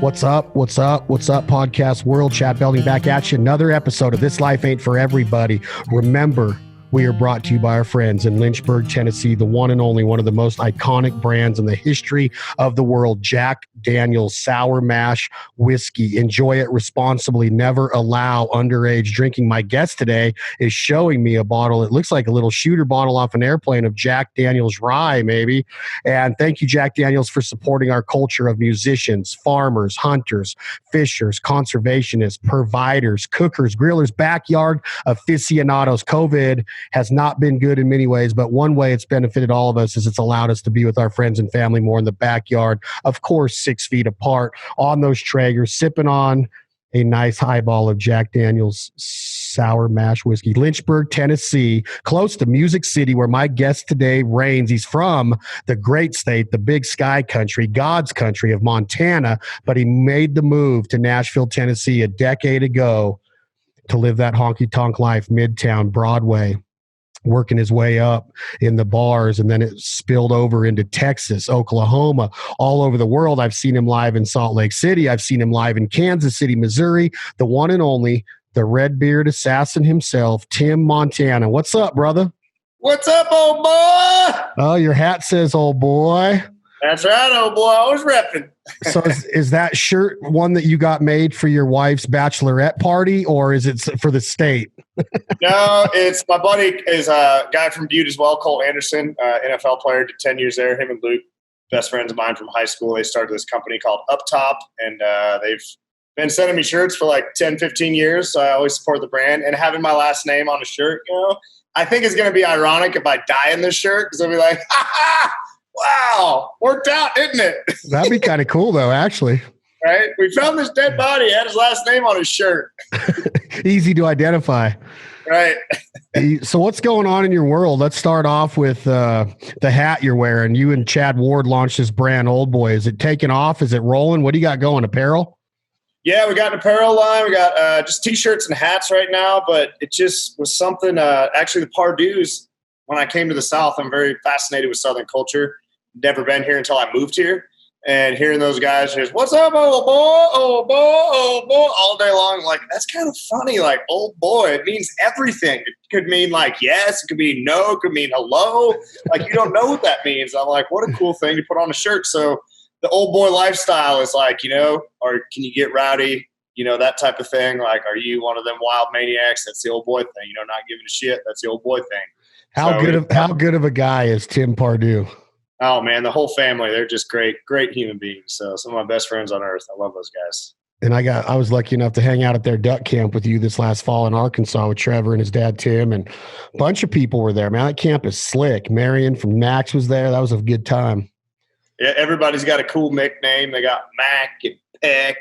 What's up? What's up? What's up, podcast world? Chad Belding back at you. Another episode of This Life Ain't For Everybody. Remember, we are brought to you by our friends in Lynchburg, Tennessee, the one and only, one of the most iconic brands in the history of the world, Jack Daniel's Sour Mash Whiskey. Enjoy it responsibly. Never allow underage drinking. My guest today is showing me a bottle. It looks like a little shooter bottle off an airplane of Jack Daniel's rye, maybe. And thank you, Jack Daniel's, for supporting our culture of musicians, farmers, hunters, fishers, conservationists, providers, cookers, grillers, backyard aficionados. COVID has not been good in many ways, but one way it's benefited all of us is it's allowed us to be with our friends and family more in the backyard, of course, 6 feet apart on those Traegers, sipping on a nice highball of Jack Daniel's Sour Mash Whiskey. Lynchburg, Tennessee, close to Music City, where my guest today reigns. He's from the great state, the big sky country, God's country of Montana, but he made the move to Nashville, Tennessee a decade ago to live that honky-tonk life, Midtown, Broadway, working his way up in the bars, and then it spilled over into Texas, Oklahoma, all over the world. I've seen him live in Salt Lake City. I've seen him live in Kansas City, Missouri, the one and only, the Redbeard assassin himself, Tim Montana. What's up, brother? What's up, old boy? Oh, your hat says old boy. That's right, old boy. I was repping. So is that shirt one that you got made for your wife's bachelorette party, or is it for the state? No, it's my buddy is a guy from Butte as well, Cole Henderson, NFL player, did 10 years there. Him and Luke, best friends of mine from high school. They started this company called Up Top, and they've been sending me shirts for like 10, 15 years. So I always support the brand. And having my last name on a shirt, I think it's going to be ironic if I die in this shirt, because they'll be like, ha ha! Wow, worked out, didn't it? That'd be kind of cool, though, actually. Right? We found this dead body, had his last name on his shirt. Easy to identify. Right. So what's going on in your world? Let's start off with the hat you're wearing. You and Chad Ward launched this brand, Old Boy. Is it taking off? Is it rolling? What do you got going? Apparel? Yeah, we got an apparel line. We got just T-shirts and hats right now, but it just was something, actually the Pardews, when I came to the South, I'm very fascinated with Southern culture. Never been here until I moved here. And hearing those guys just, what's up, old boy, old boy, old boy, all day long, like, that's kind of funny. Like, old boy, it means everything. It could mean like yes, it could mean no, it could mean hello. Like, you don't know what that means. I'm like, what a cool thing to put on a shirt. So the old boy lifestyle is like, or can you get rowdy? That type of thing. Like, are you one of them wild maniacs? That's the old boy thing. Not giving a shit. That's the old boy thing. How good of a guy is Tim Pardue? Oh man, the whole family, they're just great human beings. So some of my best friends on earth. I love those guys. And I was lucky enough to hang out at their duck camp with you this last fall in Arkansas with Trevor and his dad, Tim, and a bunch of people were there, man. That camp is slick. Marion from Knack was there. That was a good time. Yeah, everybody's got a cool nickname. They got Mac and Peck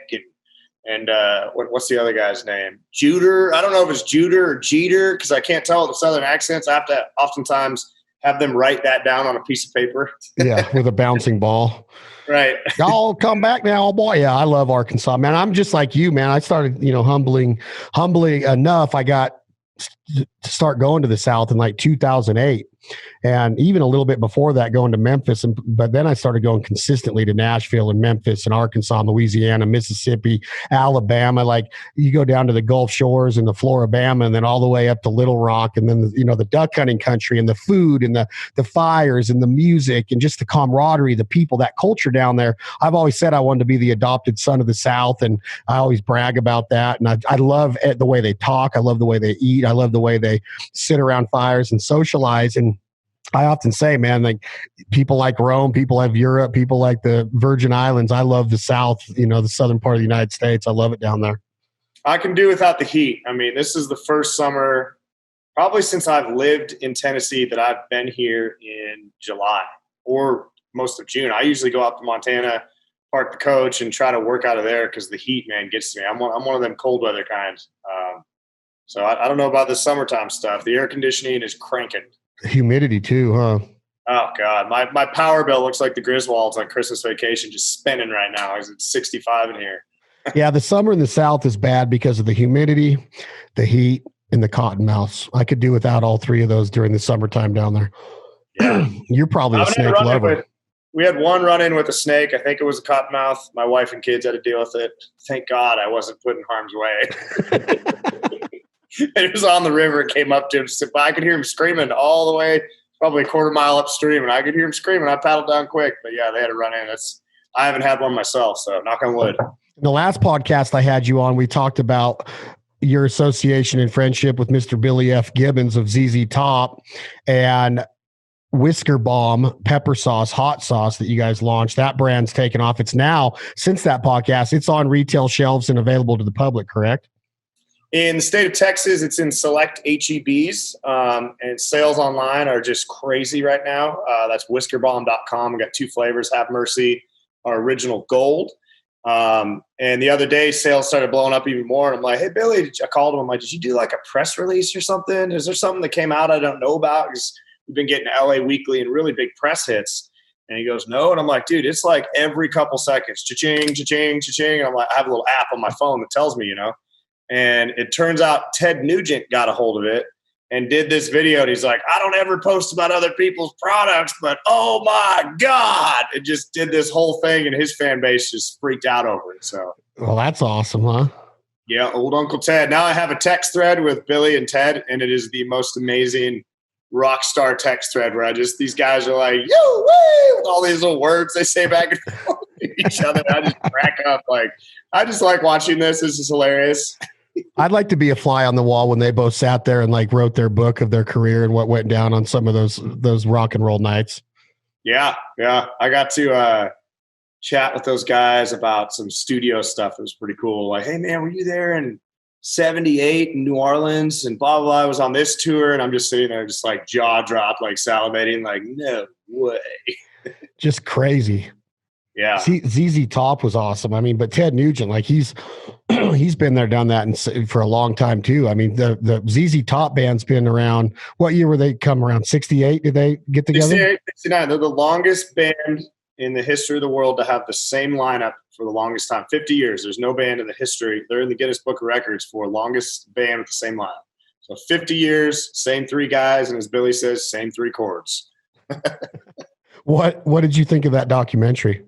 and what's the other guy's name? Juder. I don't know if it's Juder or Jeter, because I can't tell the Southern accents. I have to oftentimes have them write that down on a piece of paper. Yeah, with a bouncing ball. Right. Y'all come back now, boy. Yeah, I love Arkansas, man. I'm just like you, man. I started, humbling enough. I got to start going to the South in like 2008. And even a little bit before that, going to Memphis. But then I started going consistently to Nashville and Memphis and Arkansas and Louisiana, Mississippi, Alabama. Like, you go down to the Gulf Shores and the Floribama, and then all the way up to Little Rock. And then, the duck hunting country and the food and the fires and the music and just the camaraderie, the people, that culture down there. I've always said I wanted to be the adopted son of the South. And I always brag about that. And I love the way they talk. I love the way they eat. I love the way they sit around fires and socialize. And I often say, man, like, people like Rome, people like Europe, people like the Virgin Islands. I love the South, the southern part of the United States. I love it down there. I can do without the heat. I mean, this is the first summer probably since I've lived in Tennessee that I've been here in July or most of June. I usually go out to Montana, park the coach, and try to work out of there because the heat, man, gets to me. I'm one of them cold weather kinds. So I don't know about the summertime stuff. The air conditioning is cranking. Humidity too, huh? Oh God, my power bill looks like the Griswolds on Christmas Vacation, just spinning right now. It's 65 in here. Yeah, the summer in the South is bad because of the humidity, the heat, and the cottonmouths. I could do without all three of those during the summertime down there. Yeah. You're probably a snake lover. We had one run in with a snake. I think it was a cottonmouth. My wife and kids had to deal with it. Thank God I wasn't put in harm's way. It was on the river. It came up to him. But I could hear him screaming all the way, probably a quarter mile upstream, and I could hear him screaming. I paddled down quick. But yeah, they had to run in. I haven't had one myself, so knock on wood. The last podcast I had you on, we talked about your association and friendship with Mr. Billy F. Gibbons of ZZ Top and Whisker Bomb pepper sauce, hot sauce that you guys launched. That brand's taken off. It's now, since that podcast, it's on retail shelves and available to the public, correct? In the state of Texas, it's in select ATVs, and sales online are just crazy right now. That's whiskerbomb.com. We got 2 flavors, Have Mercy, our original gold. And the other day, sales started blowing up even more. And I'm like, hey, Billy, I called him. I'm like, did you do like a press release or something? Is there something that came out I don't know about? Because we've been getting LA Weekly and really big press hits. And he goes, no. And I'm like, dude, it's like every couple seconds, cha-ching, cha-ching, cha-ching. And I'm like, I have a little app on my phone that tells me, And it turns out Ted Nugent got a hold of it and did this video. And he's like, I don't ever post about other people's products, but oh my God. It just did this whole thing and his fan base just freaked out over it. So, well, that's awesome, huh? Yeah, old Uncle Ted. Now I have a text thread with Billy and Ted, and it is the most amazing rock star text thread where these guys are like, yo, woo, with all these little words they say back and forth to each other. I just crack up. I just like watching this. This is hilarious. I'd like to be a fly on the wall when they both sat there and wrote their book of their career and what went down on some of those rock and roll nights. Yeah. I got to chat with those guys about some studio stuff. It was pretty cool. Like, hey man, were you there in 78 in New Orleans and blah, blah, blah. I was on this tour and I'm just sitting there just jaw dropped, salivating, no way. Just crazy. Yeah. ZZ Top was awesome. I mean, but Ted Nugent, he's been there, done that for a long time too. I mean, the ZZ Top band's been around. What year were they come around? 68? Did they get together? 68, 69. They're the longest band in the history of the world to have the same lineup for the longest time. 50 years. There's no band in the history. They're in the Guinness Book of Records for longest band with the same lineup. So 50 years, same 3 guys, and as Billy says, same 3 chords. What did you think of that documentary?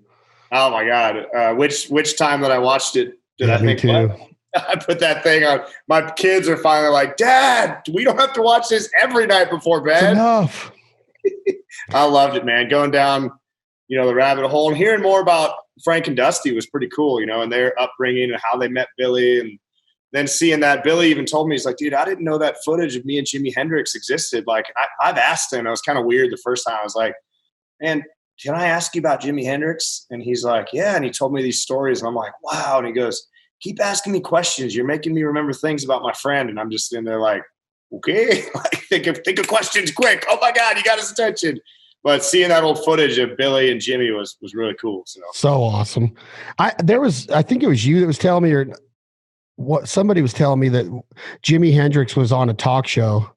Oh my God. Which time that I watched it did I think, too. I put that thing on. My kids are finally like, Dad, we don't have to watch this every night before bed. It's enough. I loved it, man. Going down, the rabbit hole and hearing more about Frank and Dusty was pretty cool, and their upbringing and how they met Billy. And then seeing that, Billy even told me, he's like, dude, I didn't know that footage of me and Jimi Hendrix existed. I've asked him, it was kind of weird the first time. I was like, man, can I ask you about Jimi Hendrix? And he's like, yeah. And he told me these stories. And I'm like, wow. And he goes, keep asking me questions. You're making me remember things about my friend. And I'm just in there like, okay, think of questions quick. Oh my God, you got his attention. But seeing that old footage of Billy and Jimmy was really cool. So awesome. I think it was you that was telling me, or what somebody was telling me, that Jimi Hendrix was on a talk show.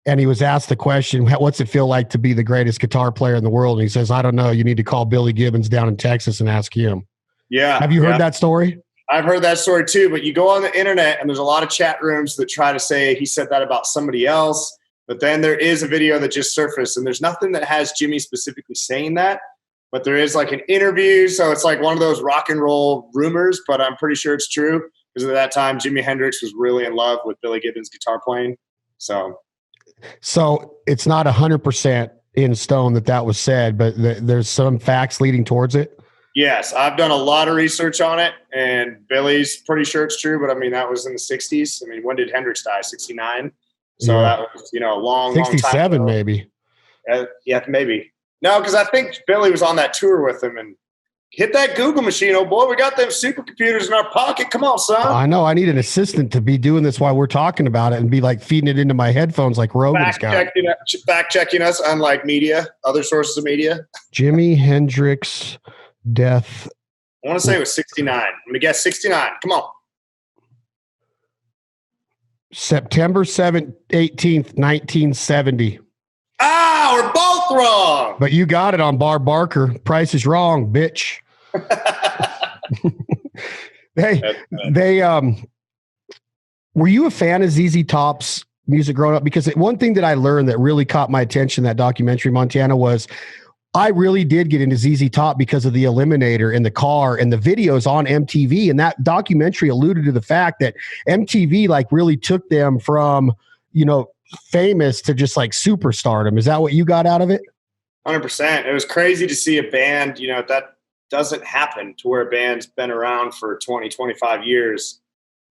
And he was asked the question, what's it feel like to be the greatest guitar player in the world? And he says, I don't know. You need to call Billy Gibbons down in Texas and ask him. Yeah. Have you heard that story? I've heard that story too, but you go on the internet and there's a lot of chat rooms that try to say he said that about somebody else. But then there is a video that just surfaced and there's nothing that has Jimmy specifically saying that, but there is an interview. So it's one of those rock and roll rumors, but I'm pretty sure it's true because at that time, Jimi Hendrix was really in love with Billy Gibbons' guitar playing. So it's not 100% in stone that was said, but there's some facts leading towards it. Yes, I've done a lot of research on it, and Billy's pretty sure it's true. But I mean, that was in the '60s. I mean, when did Hendrix die? '69. So that was a long 67 long time maybe. Yeah, maybe. No, because I think Billy was on that tour with him and. Hit that Google machine, oh boy. We got them supercomputers in our pocket. Come on, son. I know. I need an assistant to be doing this while we're talking about it and be feeding it into my headphones like Rogan's got. Fact checking us on media, other sources of media. Jimi Hendrix death. I want to say it was 69. I'm going to guess 69. Come on. September 18th, 1970. Ah, we're both wrong. But you got it on Barb Barker. Price is wrong, bitch. They were you a fan of ZZ Top's music growing up? Because one thing that I learned that really caught my attention in that documentary, Montana, was I really did get into ZZ Top because of the Eliminator in the car and the videos on MTV. And that documentary alluded to the fact that MTV like really took them from, famous to just like superstardom. Is that what you got out of it? 100%. It was crazy to see a band, that doesn't happen, to where a band's been around for 20, 25 years.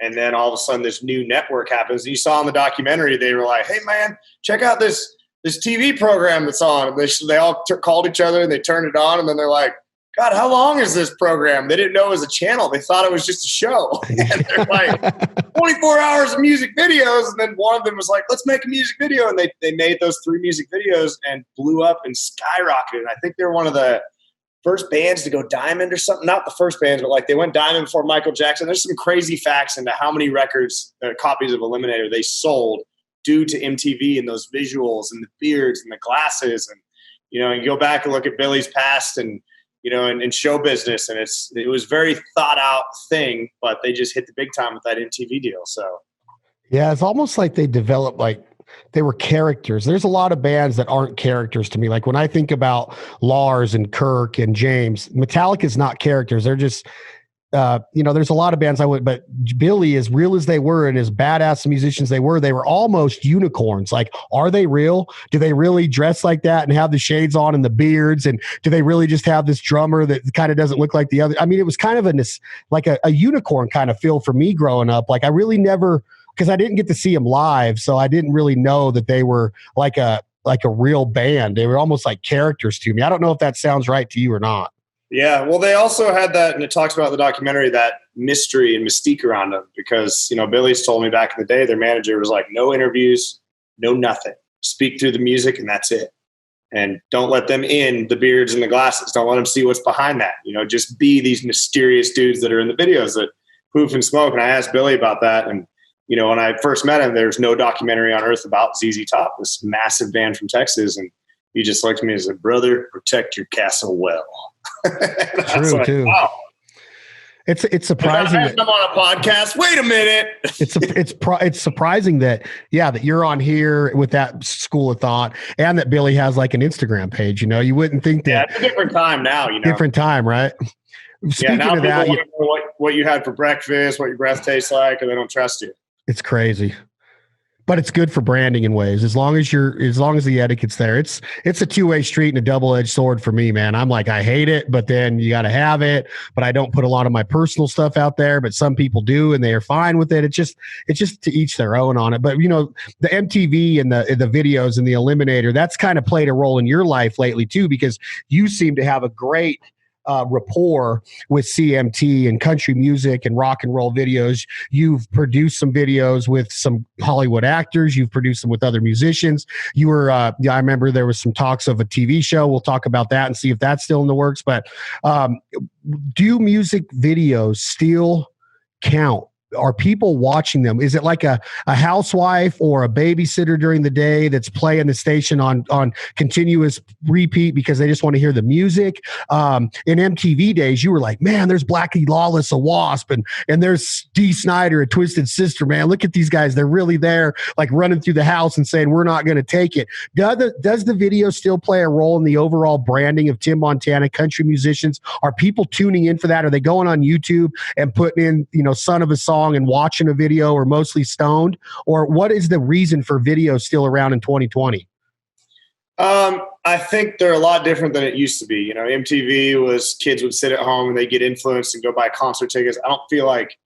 And then all of a sudden this new network happens. You saw in the documentary, they were like, hey man, check out this TV program that's on. And they all called each other and they turned it on. And then they're like, God, how long is this program? They didn't know it was a channel. They thought it was just a show. And they're like, 24 hours of music videos. And then one of them was like, let's make a music video. And they made those 3 music videos and blew up and skyrocketed. And I think they're one of the first bands to go diamond or something. Not the first bands, but like they went diamond before Michael Jackson. There's some crazy facts into how many records, copies of Eliminator they sold due to MTV and those visuals and the beards and the glasses. And, and you go back and look at Billy's past and, in show business, and it was very thought out thing, but they just hit the big time with that MTV deal. So, yeah, it's almost like they developed they were characters. There's a lot of bands that aren't characters to me. Like when I think about Lars and Kirk and James, Metallica's not characters. They're just, there's a lot of bands but Billy, as real as they were and as badass musicians they were almost unicorns. Like, are they real? Do they really dress like that and have the shades on and the beards? And do they really just have this drummer that kind of doesn't look like the other? I mean, it was kind of a unicorn kind of feel for me growing up. Like I really never, because I didn't get to see them live. So I didn't really know that they were like a real band. They were almost like characters to me. I don't know if that sounds right to you or not. Yeah, well, they also had that, and it talks about in the documentary, that mystery and mystique around them because, Billy's told me back in the day, their manager was like, no interviews, no nothing. Speak through the music and that's it. And don't let them in the beards and the glasses. Don't let them see what's behind that. Just be these mysterious dudes that are in the videos that poof and smoke. And I asked Billy about that. And, when I first met him, there's no documentary on earth about ZZ Top, this massive band from Texas. And he just looked at me and said, brother, protect your castle well. True, like, too. wow. It's surprising that I'm on a podcast. Wait a minute. It's surprising that you're on here with that school of thought and that Billy has like an Instagram page. You wouldn't think that. Yeah, it's a different time now. Different time, right? Speaking now of that, people want to know what you had for breakfast, what your breath tastes like, and they don't trust you. It's crazy. But it's good for branding in ways. As long as the etiquette's there, it's a two-way street and a double-edged sword for me, man. I'm like, I hate it, but then you got to have it. But I don't put a lot of my personal stuff out there, but some people do, and they are fine with it. It's just to each their own on it. But the MTV and the videos and the Eliminator, that's kind of played a role in your life lately too, because you seem to have a great rapport with CMT and country music and rock and roll videos. You've produced some videos with some Hollywood actors. You've produced them with other musicians. You were, I remember there was some talks of a TV show. We'll talk about that and see if that's still in the works. But do music videos still count? Are people watching them? Is it like a housewife or a babysitter during the day that's playing the station on continuous repeat because they just want to hear the music? In MTV days, you were like, man, there's Blackie Lawless, a Wasp, and there's Dee Snider, a Twisted Sister, man. Look at these guys. They're really there, like running through the house and saying, we're not going to take it. Does the video still play a role in the overall branding of Tim Montana country musicians? Are people tuning in for that? Are they going on YouTube and putting in, Son of a Song and watching a video, or mostly stoned? Or what is the reason for video still around in 2020? I think they're a lot different than it used to be. MTV was kids would sit at home and they get influenced and go buy concert tickets. I don't feel like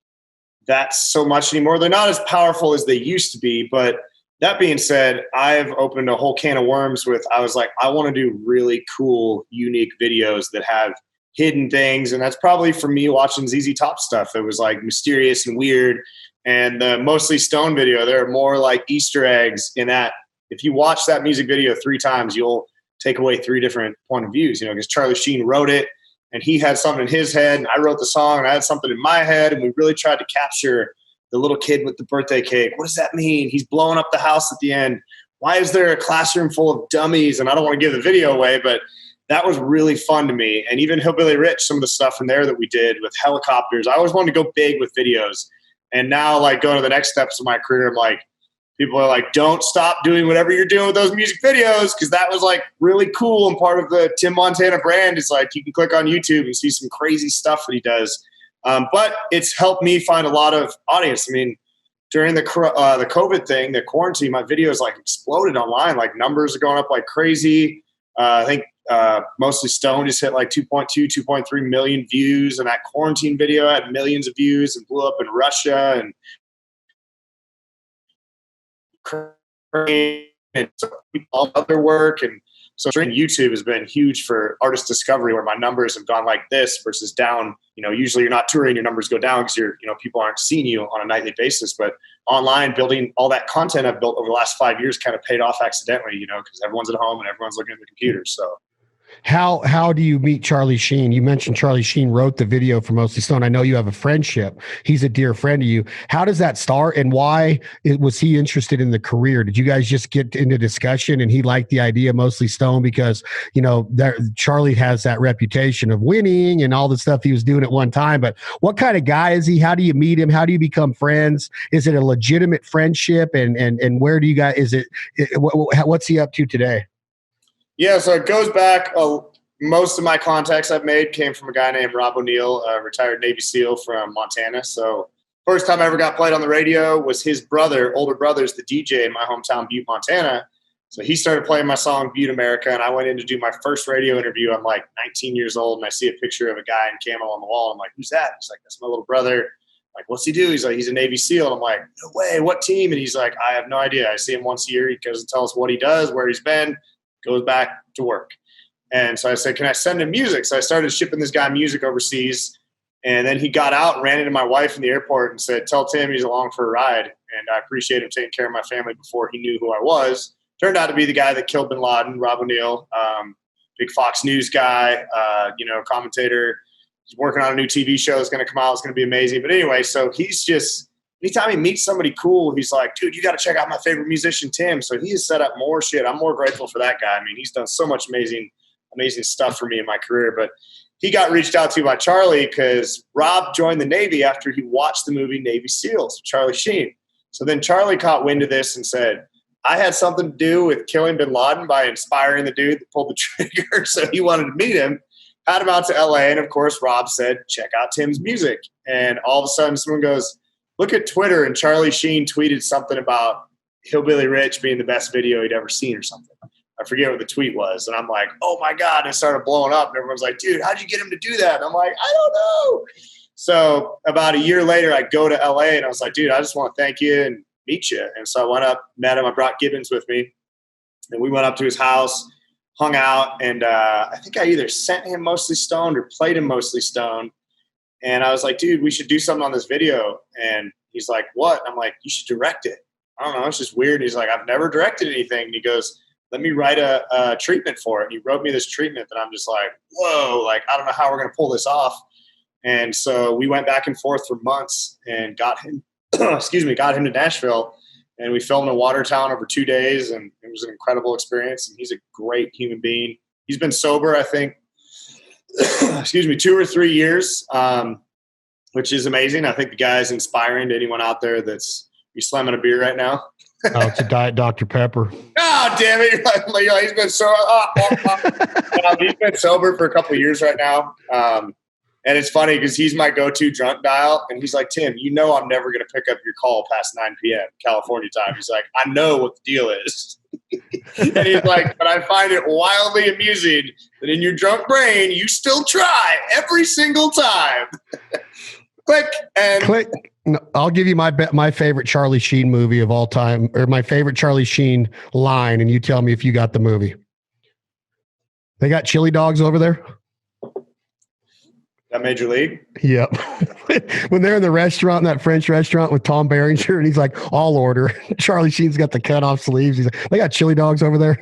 that's so much anymore. They're not as powerful as they used to be. But that being said, I've opened a whole can of worms I was like, I want to do really cool, unique videos that have hidden things. And that's probably for me watching ZZ Top stuff. It was like mysterious and weird. And the mostly stone video, there are more like Easter eggs in that. If you watch that music video 3 times, you'll take away 3 different point of views, because Charlie Sheen wrote it and he had something in his head and I wrote the song and I had something in my head. And we really tried to capture the little kid with the birthday cake. What does that mean? He's blowing up the house at the end. Why is there a classroom full of dummies? And I don't want to give the video away, but that was really fun to me. And even Hillbilly Rich, some of the stuff from there that we did with helicopters, I always wanted to go big with videos. And now, like, going to the next steps of my career, I'm like, people are like, don't stop doing whatever you're doing with those music videos, because that was like really cool and part of the Tim Montana brand. Is like you can click on YouTube and see some crazy stuff that he does. But it's helped me find a lot of audience. I mean, during the COVID thing, the quarantine, my videos like exploded online. Like numbers are going up like crazy. I think Mostly Stone just hit like 2.3 million views, and that quarantine video had millions of views and blew up in Russia and all other work. And so YouTube has been huge for artist discovery, where my numbers have gone like this versus down. Usually you're not touring, your numbers go down because people aren't seeing you on a nightly basis. But online, building all that content I've built over the last 5 years kind of paid off accidentally, because everyone's at home and everyone's looking at the computer. So How do you meet Charlie Sheen? You mentioned Charlie Sheen wrote the video for Mostly Stone. I know you have a friendship. He's a dear friend of you. How does that start, and why was he interested in the career? Did you guys just get into discussion and he liked the idea of Mostly Stone because, Charlie has that reputation of winning and all the stuff he was doing at one time. But what kind of guy is he? How do you meet him? How do you become friends? Is it a legitimate friendship? And where do you guys, what's he up to today? Yeah, so it goes back. Most of my contacts I've made came from a guy named Rob O'Neill, a retired Navy SEAL from Montana. So first time I ever got played on the radio was his older brother's the DJ in my hometown, Butte, Montana. So he started playing my song, Butte America, and I went in to do my first radio interview. I'm like 19 years old, and I see a picture of a guy in camo on the wall. I'm like, who's that? He's like, that's my little brother. I'm like, what's he do? He's like, he's a Navy SEAL. And I'm like, no way, what team? And he's like, I have no idea. I see him once a year. He goes and tells us what he does, where he's been, goes back to work. And so I said, can I send him music? So I started shipping this guy music overseas. And then he got out and ran into my wife in the airport and said, tell Tim he's along for a ride. And I appreciate him taking care of my family before he knew who I was. Turned out to be the guy that killed bin Laden, Rob O'Neill, big Fox News guy, commentator. He's working on a new TV show that's going to come out. It's going to be amazing. But anyway, so he's just, anytime he meets somebody cool, he's like, dude, you got to check out my favorite musician, Tim. So he has set up more shit. I'm more grateful for that guy. I mean, he's done so much amazing stuff for me in my career. But he got reached out to by Charlie because Rob joined the Navy after he watched the movie Navy SEALs, Charlie Sheen. So then Charlie caught wind of this and said, I had something to do with killing bin Laden by inspiring the dude that pulled the trigger. So he wanted to meet him, had him out to LA. And of course, Rob said, check out Tim's music. And all of a sudden someone goes, look at Twitter, and Charlie Sheen tweeted something about Hillbilly Rich being the best video he'd ever seen or something. I forget what the tweet was. And I'm like, oh my God. And it started blowing up. And everyone's like, dude, how'd you get him to do that? And I'm like, I don't know. So about a year later, I go to LA and I was like, dude, I just want to thank you and meet you. And so I went up, met him. I brought Gibbons with me. And we went up to his house, hung out. And I think I either sent him Mostly Stoned or played him Mostly Stoned. And I was like, dude, we should do something on this video. And he's like, what? I'm like, you should direct it. I don't know. It's just weird. He's like, I've never directed anything. And he goes, let me write a treatment for it. And he wrote me this treatment that I'm just like, whoa, like, I don't know how we're going to pull this off. And so we went back and forth for months and got him, got him to Nashville. And we filmed in Watertown over 2 days. And it was an incredible experience. And he's a great human being. He's been sober, I think, 2 or 3 years, which is amazing. I think the guy is inspiring to anyone out there that's slamming a beer right now. Oh, it's a Diet Dr. Pepper. Oh, damn it. He's been he's been sober for a couple of years right now. And it's funny because he's my go-to drunk dial. And he's like, Tim, I'm never going to pick up your call past 9 p.m. California time. He's like, I know what the deal is. And he's like, but I find it wildly amusing that in your drunk brain, you still try every single time. Click and click. No, I'll give you my favorite Charlie Sheen movie of all time, or my favorite Charlie Sheen line, and you tell me if you got the movie. They got chili dogs over there? That Major League? Yep. When they're in the restaurant, that French restaurant with Tom Berenger, and he's like, I'll order. Charlie Sheen's got the cut off sleeves. He's like, they got chili dogs over there.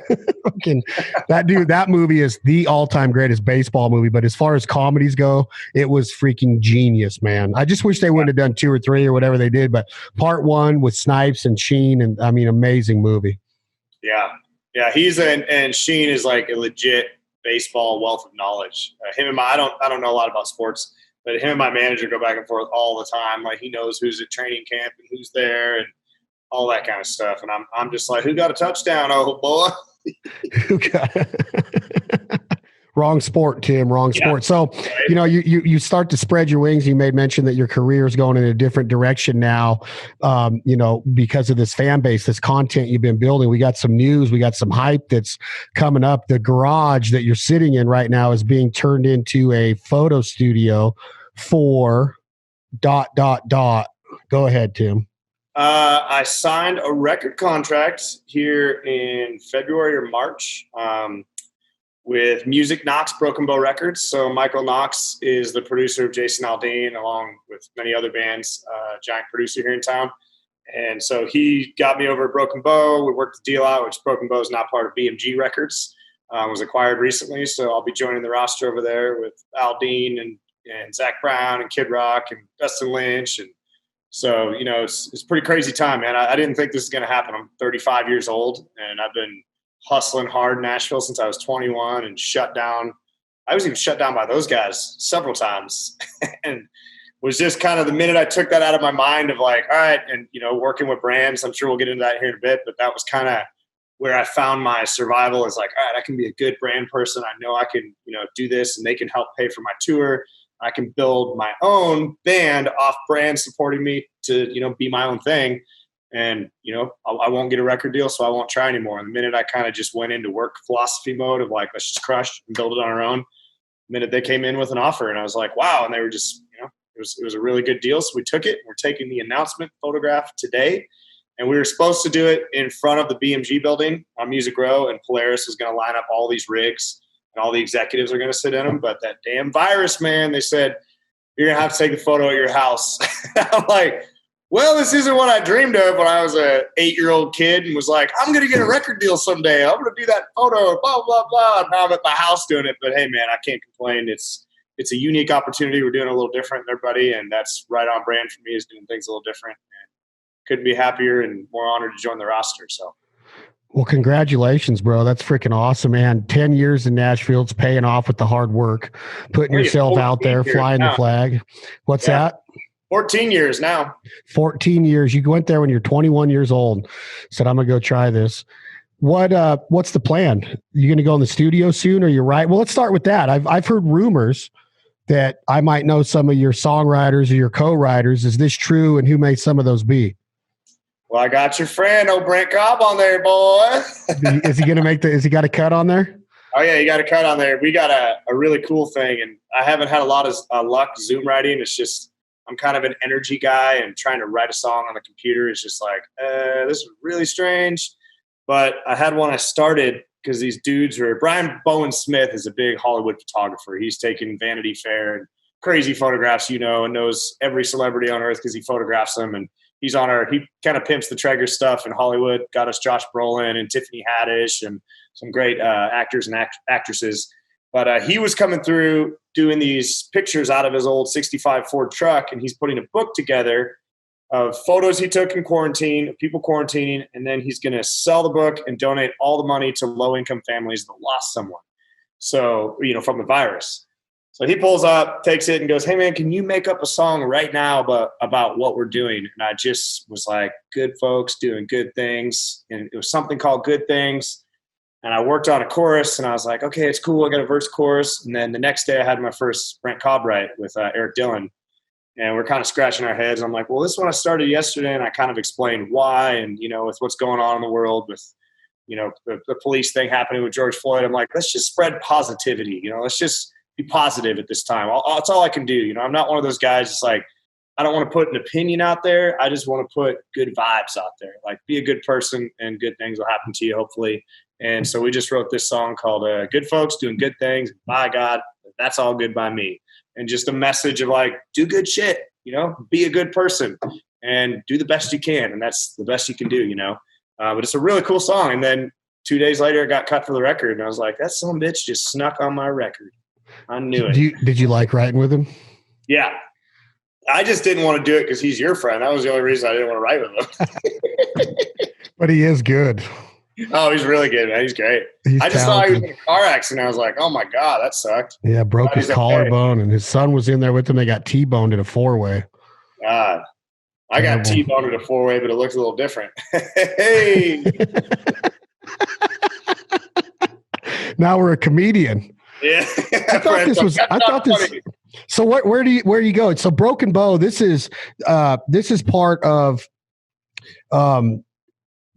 That movie is the all-time greatest baseball movie. But as far as comedies go, it was freaking genius, man. I just wish they wouldn't have done 2 or 3 or whatever they did. But part 1 with Snipes and Sheen, and I mean, amazing movie. Yeah. Yeah. And Sheen is like a legit baseball wealth of knowledge. I don't know a lot about sports, but him and my manager go back and forth all the time. Like, he knows who's at training camp and who's there. And all that kind of stuff. And I'm just like, who got a touchdown? Oh boy. Who got Wrong sport, Tim. Wrong sport. So, Right. you know, you start to spread your wings. You made mention that your career is going in a different direction now, you know, because of this fan base, this content you've been building. We got some news. We got some hype that's coming up. The garage that you're sitting in right now is being turned into a photo studio for ... Go ahead, Tim. I signed a record contract here in February or March. With Music Knox Broken Bow Records. So Michael Knox is the producer of Jason Aldean, along with many other bands, giant producer here in town. And so he got me over at Broken Bow. We worked the deal out, which Broken Bow is now part of BMG Records, was acquired recently. So I'll be joining the roster over there with Aldean and Zach Brown and Kid Rock and Dustin Lynch. And so, you know, it's a pretty crazy time, man. I didn't think this was going to happen. I'm 35 years old, and I've been hustling hard in Nashville since I was 21 and shut down. I was even shut down by those guys several times and was just kind of the minute I took that out of my mind of like, all right. And, you know, working with brands, I'm sure we'll get into that here in a bit, but that was kind of where I found my survival is like, all right, I can be a good brand person. I know I can, you know, do this and they can help pay for my tour. I can build my own band off brand supporting me to, you know, be my own thing. And, you know, I won't get a record deal, so I won't try anymore. And the minute I kind of just went into work philosophy mode of like, let's just crush and build it on our own, the minute they came in with an offer and I was like, wow. And they were just, you know, it was a really good deal. So we took it. We're taking the announcement photograph today. And we were supposed to do it in front of the BMG building on Music Row. And Polaris is going to line up all these rigs and all the executives are going to sit in them. But that damn virus, man, they said, you're going to have to take the photo at your house. I'm like, well, this isn't what I dreamed of when I was a 8-year-old kid and was like, I'm going to get a record deal someday. I'm going to do that photo, blah, blah, blah. And now I'm at my house doing it. But hey, man, I can't complain. It's a unique opportunity. We're doing a little different than everybody. And that's right on brand for me, is doing things a little different. And couldn't be happier and more honored to join the roster. So. Well, congratulations, bro. That's freaking awesome, man. 10 years in Nashville. It's paying off with the hard work, putting yourself out there, flying the flag. What's that? 14 years now. 14 years. You went there when you're 21 years old. Said, I'm going to go try this. What's the plan? You going to go in the studio soon, or you're right? Well, let's start with that. I've heard rumors that I might know some of your songwriters or your co-writers. Is this true? And who may some of those be? Well, I got your friend, old Brent Cobb, on there, boy. Is he going to has he got a cut on there? Oh, yeah, you got a cut on there. We got a really cool thing, and I haven't had a lot of luck Zoom writing. It's just, I'm kind of an energy guy, and trying to write a song on the computer is just like, this is really strange. But I had one I started because these dudes were, Brian Bowen Smith is a big Hollywood photographer. He's taken Vanity Fair and crazy photographs, you know, and knows every celebrity on earth because he photographs them. And he kind of pimps the Traeger stuff in Hollywood, got us Josh Brolin and Tiffany Haddish and some great actors and actresses. But he was coming through doing these pictures out of his old 65 Ford truck, and he's putting a book together of photos he took in quarantine, of people quarantining, and then he's going to sell the book and donate all the money to low-income families that lost someone, so, you know, from the virus. So he pulls up, takes it, and goes, hey, man, can you make up a song right now about what we're doing? And I just was like, good folks doing good things, and it was something called Good Things. And I worked on a chorus, and I was like, okay, it's cool. I got a verse chorus. And then the next day I had my first Brent Cobb write with Eric Dillon. And we're kind of scratching our heads. I'm like, well, this one I started yesterday, and I kind of explained why. And, you know, with what's going on in the world with, you know, the police thing happening with George Floyd, I'm like, let's just spread positivity. You know, let's just be positive at this time. That's all I can do. You know, I'm not one of those guys that's like, I don't want to put an opinion out there. I just want to put good vibes out there. Like, be a good person and good things will happen to you, hopefully. And so we just wrote this song called Good Folks Doing Good Things. By God, that's all good by me. And just a message of like, do good shit, you know, be a good person and do the best you can. And that's the best you can do, you know. But it's a really cool song. And then 2 days later, it got cut for the record. And I was like, that son of a bitch just snuck on my record. I knew it. Did you like writing with him? Yeah. I just didn't want to do it because he's your friend. That was the only reason I didn't want to write with him. But he is good. Oh, he's really good, man. He's great. I just thought he was in a car accident. I was like, oh my God, that sucked. Yeah, broke his collarbone, and his son was in there with him. They got T-boned in a 4-way. God. I got T-boned at a 4-way, but it looks a little different. Hey. Now we're a comedian. Yeah. I thought this. So where do you go? So Broken Bow. This is part of.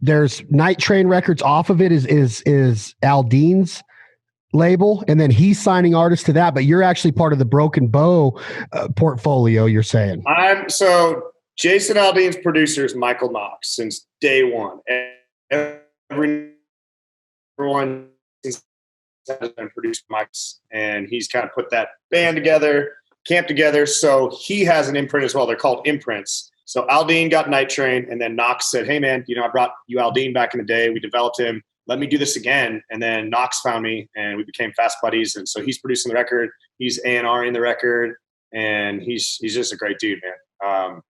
There's Night Train Records off of it is Aldean's label, and then he's signing artists to that. But you're actually part of the Broken Bow portfolio. You're saying Jason Aldean's producer is Michael Knox since day one. Everyone has been produced by Mike's, and he's kind of put that band together, camp together. So he has an imprint as well. They're called imprints. So Aldean got Night Train, and then Knox said, hey, man, I brought you Aldean back in the day. We developed him. Let me do this again. And then Knox found me, and we became fast buddies. And so he's producing the record. He's A&R in the record, and he's just a great dude, man.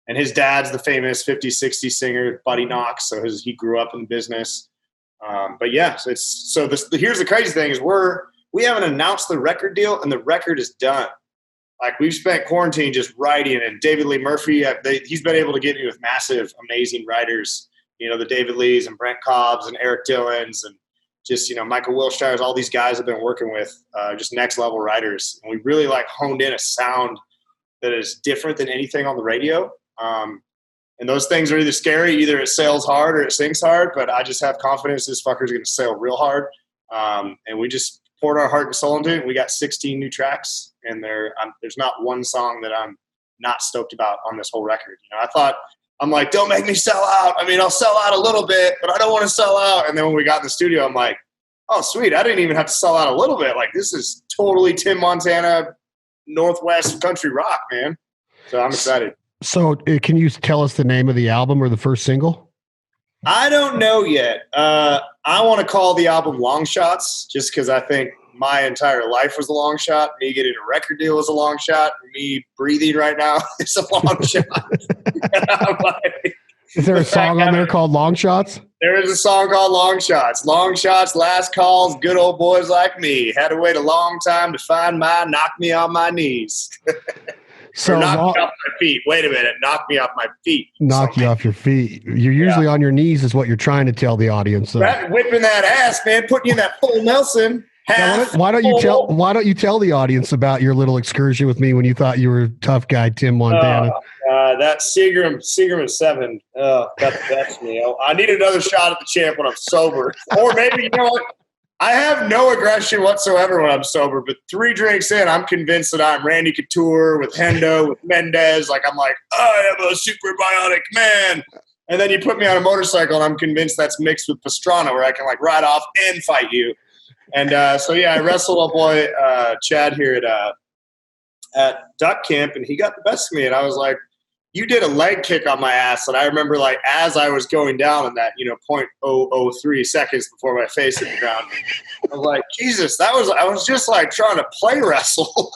And his dad's the famous 50s, 60s singer, Buddy Knox. So he grew up in the business. But yeah, here's the crazy thing is we haven't announced the record deal, and the record is done. Like, we've spent quarantine just writing, and David Lee Murphy, he's been able to get me with massive, amazing writers, the David Lees and Brent Cobbs and Eric Dillons and just, Michael Wilshires, all these guys I've been working with, just next level writers. And we really honed in a sound that is different than anything on the radio. And those things are either scary, either it sails hard or it sinks hard, but I just have confidence this fucker's going to sail real hard. And we just poured our heart and soul into it. We got 16 new tracks, and there's not one song that I'm not stoked about on this whole record. I'm like, don't make me sell out. I mean, I'll sell out a little bit, but I don't want to sell out. And then when we got in the studio, I'm like, oh, sweet. I didn't even have to sell out a little bit. Like, this is totally Tim Montana, Northwest country rock, man. So I'm excited. So can you tell us the name of the album or the first single? I don't know yet. I want to call the album Long Shots just because I think my entire life was a long shot. Me getting a record deal was a long shot. Me breathing right now is a long shot. Is there a song on there called Long Shots? There is a song called Long Shots. Long shots, last calls, good old boys like me. Had to wait a long time to find my knock me on my knees. So knock me off my feet. Wait a minute. Knock me off my feet. Knock you off your feet. You're usually on your knees is what you're trying to tell the audience. So. Whipping that ass, man. Putting you in that full Nelson. Why don't you tell the audience about your little excursion with me when you thought you were a tough guy, Tim Montana? That Seagram 7 got the best of me. I need another shot at the champ when I'm sober. Or maybe, what? I have no aggression whatsoever when I'm sober, but 3 drinks in, I'm convinced that I'm Randy Couture with Hendo, with Mendez. I'm like, I am a super bionic man. And then you put me on a motorcycle, and I'm convinced that's mixed with Pastrana, where I can ride off and fight you. And I wrestled a boy, Chad, here at Duck Camp, and he got the best of me. And I was like, you did a leg kick on my ass. And I remember as I was going down in that, 0.003 seconds before my face hit the ground, I was like, Jesus, I was just trying to play wrestle.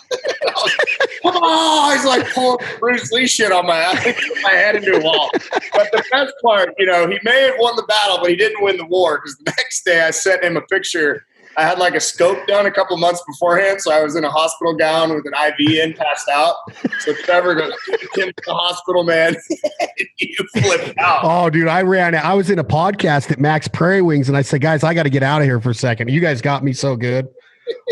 Come on, he's pulling Bruce Lee shit on my ass, put my head into a wall. But the best part, he may have won the battle, but he didn't win the war, because the next day I sent him a picture. I had a scope done a couple months beforehand, so I was in a hospital gown with an IV in, passed out. So Trevor goes, Tim, to the hospital, man. You flipped out. Oh, dude, I ran out. I was in a podcast at Max Prairie Wings, and I said, guys, I got to get out of here for a second. You guys got me so good.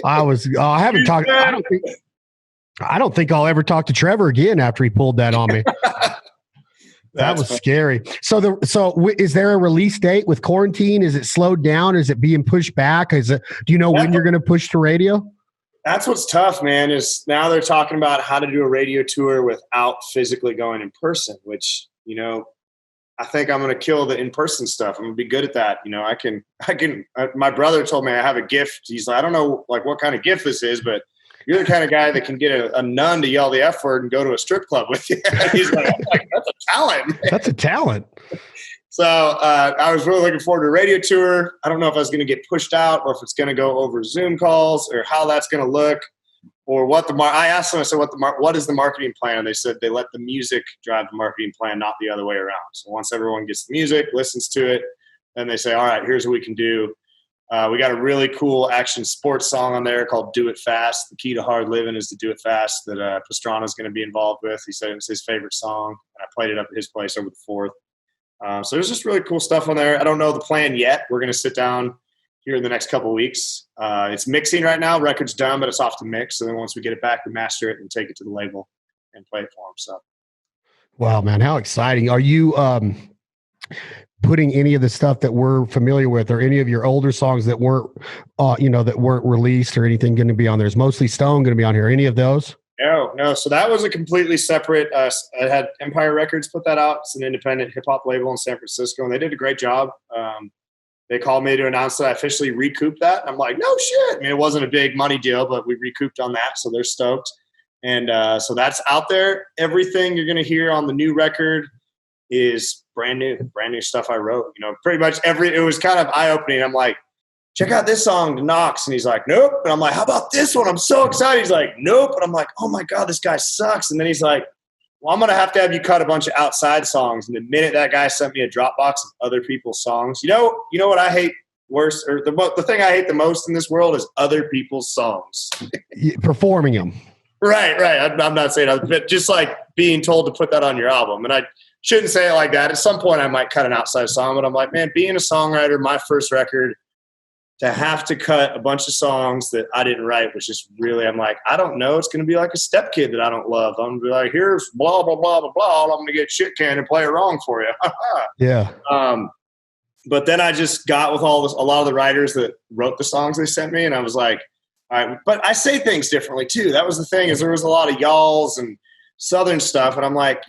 I haven't talked. I don't think I'll ever talk to Trevor again after he pulled that on me. That was scary. So is there a release date with quarantine? Is it slowed down? Is it being pushed back? Do you know when you're going to push to radio? That's what's tough, man, is now they're talking about how to do a radio tour without physically going in person, which, I think I'm going to kill the in-person stuff. I'm going to be good at that. My brother told me I have a gift. He's like, I don't know what kind of gift this is, but you're the kind of guy that can get a nun to yell the F word and go to a strip club with you. He's like, that's a talent. Man. That's a talent. So I was really looking forward to a radio tour. I don't know if I was going to get pushed out or if it's going to go over Zoom calls or how that's going to look or what I asked them, I said, what is the marketing plan? And they said they let the music drive the marketing plan, not the other way around. So once everyone gets the music, listens to it, then they say, all right, here's what we can do. We got a really cool action sports song on there called Do It Fast. The key to hard living is to do it fast, that Pastrana is going to be involved with. He said it was his favorite song, and I played it up at his place over the 4th. So there's just really cool stuff on there. I don't know the plan yet. We're going to sit down here in the next couple of weeks. It's mixing right now. Record's done, but it's off to mix. So then once we get it back, we master it and take it to the label and play it for them. So, wow, man, how exciting! Are you putting any of the stuff that we're familiar with, or any of your older songs that weren't, that weren't released or anything, going to be on there? Is Mostly Stone going to be on here? Any of those? No. So that was a completely separate. I had Empire Records put that out. It's an independent hip hop label in San Francisco, and they did a great job. They called me to announce that I officially recouped that. I'm like, no shit. I mean, it wasn't a big money deal, but we recouped on that, so they're stoked. And so that's out there. Everything you're going to hear on the new record is brand new stuff I wrote. Pretty much it was kind of eye-opening. I'm like, check out this song to Knox. And he's like, nope. And I'm like, how about this one? I'm so excited. He's like, nope. And I'm like, oh my God, this guy sucks. And then he's like, well, I'm going to have you cut a bunch of outside songs. And the minute that guy sent me a Dropbox of other people's songs, you know what I hate worse, or the thing I hate the most in this world is other people's songs. Performing them. Right. I'm not saying that, but just like being told to put that on your album. And I shouldn't say it like that. At some point I might cut an outside song, but I'm like, man, being a songwriter, my first record, to have to cut a bunch of songs that I didn't write was just really, I'm like, I don't know. It's going to be like a Step Kid that I don't love. I'm going to be like, here's blah, blah, blah, blah, blah. I'm going to get shit canned and play it wrong for you. Yeah. But then I just got with a lot of the writers that wrote the songs they sent me. And I was like, all right, but I say things differently too. That was the thing, is there was a lot of y'alls and Southern stuff. And I'm like,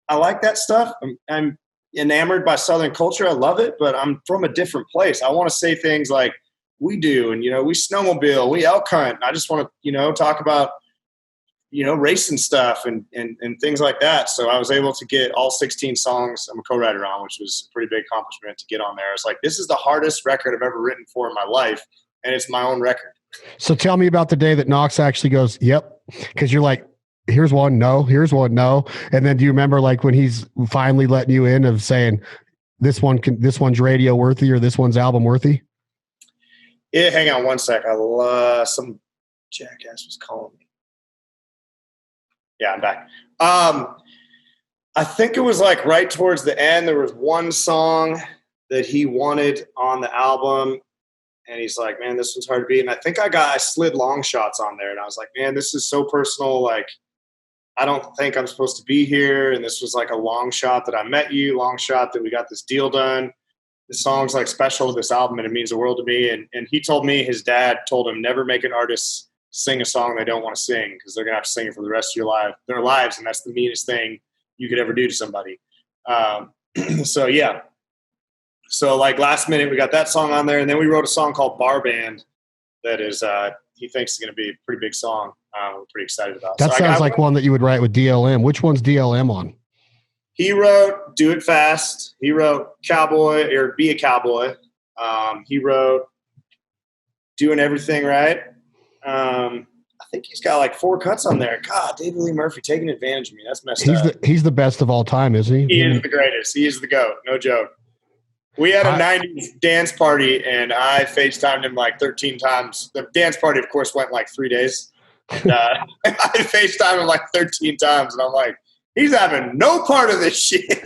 I like that stuff. I'm enamored by Southern culture. I love it, but I'm from a different place. I want to say things like we do. And, we snowmobile, we elk hunt. I just want to, talk about, racing stuff and things like that. So I was able to get all 16 songs I'm a co-writer on, which was a pretty big accomplishment to get on there. It's like, this is the hardest record I've ever written for in my life. And it's my own record. So tell me about the day that Knox actually goes, yep. Cause you're like, here's one, no, here's one, no. And then do you remember like when he's finally letting you in of saying this one's radio worthy or this one's album worthy? Yeah, hang on one sec. Some jackass was calling me. Yeah, I'm back. I think it was like right towards the end. There was one song that he wanted on the album, and he's like, man, this one's hard to beat. And I think I slid Long Shots on there, and I was like, man, this is so personal. Like, I don't think I'm supposed to be here. And this was like a long shot that I met you, long shot that we got this deal done. The song's like special to this album, and it means the world to me. And he told me his dad told him never make an artist sing a song they don't want to sing, because they're gonna have to sing it for the rest of their lives, and that's the meanest thing you could ever do to somebody. So yeah. So like last minute we got that song on there, and then we wrote a song called Bar Band that is he thinks is gonna be a pretty big song. We're pretty excited about. That sounds like one that you would write with DLM. Which one's DLM on? He wrote Do It Fast. He wrote Cowboy or Be a Cowboy. He wrote Doing Everything Right. I think he's got like 4 cuts on there. God, David Lee Murphy taking advantage of me. That's messed up. He's the best of all time, isn't he? He is the greatest. He is the GOAT. No joke. We had a 90s dance party, and I FaceTimed him like 13 times. The dance party, of course, went like 3 days. And, I FaceTimed him like 13 times, and I'm like, he's having no part of this shit.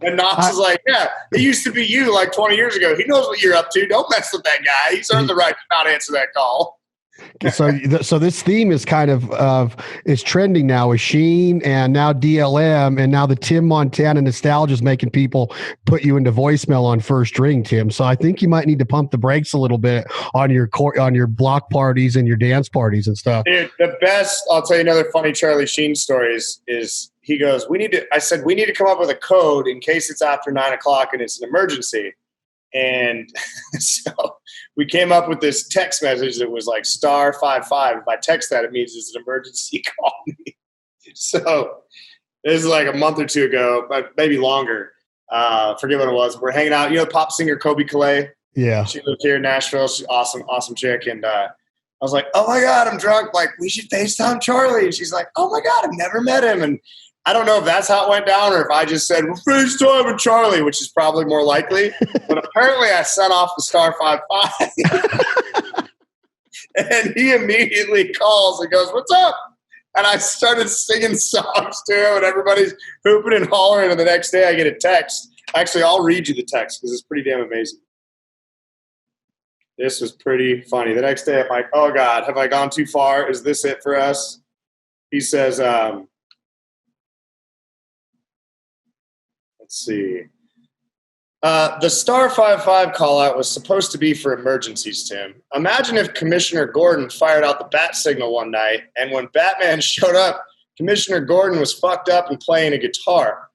And Knox is like, yeah, it used to be you like 20 years ago. He knows what you're up to. Don't mess with that guy. He's earned the right to not answer that call. So this theme is kind of is trending now with Sheen and now DLM, and now the Tim Montana nostalgia is making people put you into voicemail on first ring, Tim. So I think you might need to pump the brakes a little bit on your block parties and your dance parties and stuff. Dude, the best, I'll tell you another funny Charlie Sheen story is he goes, I said, we need to come up with a code in case it's after 9 o'clock and it's an emergency. And so we came up with this text message that was like *55. If I text that, it means it's an emergency. Call me. So this is like a month or two ago, maybe longer. Forget what it was. We're hanging out. Pop singer Kobe Calais. Yeah. She lived here in Nashville. She's awesome chick. And I was like, oh my God, I'm drunk. Like, we should FaceTime Charlie. And she's like, oh my God, I've never met him. And I don't know if that's how it went down or if I just said, well, FaceTime with Charlie, which is probably more likely. But apparently I sent off the star 55. And he immediately calls and goes, what's up? And I started singing songs to him, and everybody's hooping and hollering. And the next day I get a text. Actually, I'll read you the text because it's pretty damn amazing. This was pretty funny. The next day I'm like, oh, God, have I gone too far? Is this it for us? He says, let's see. The star 55 call out was supposed to be for emergencies, Tim. Imagine if Commissioner Gordon fired out the bat signal one night, and when Batman showed up, Commissioner Gordon was fucked up and playing a guitar.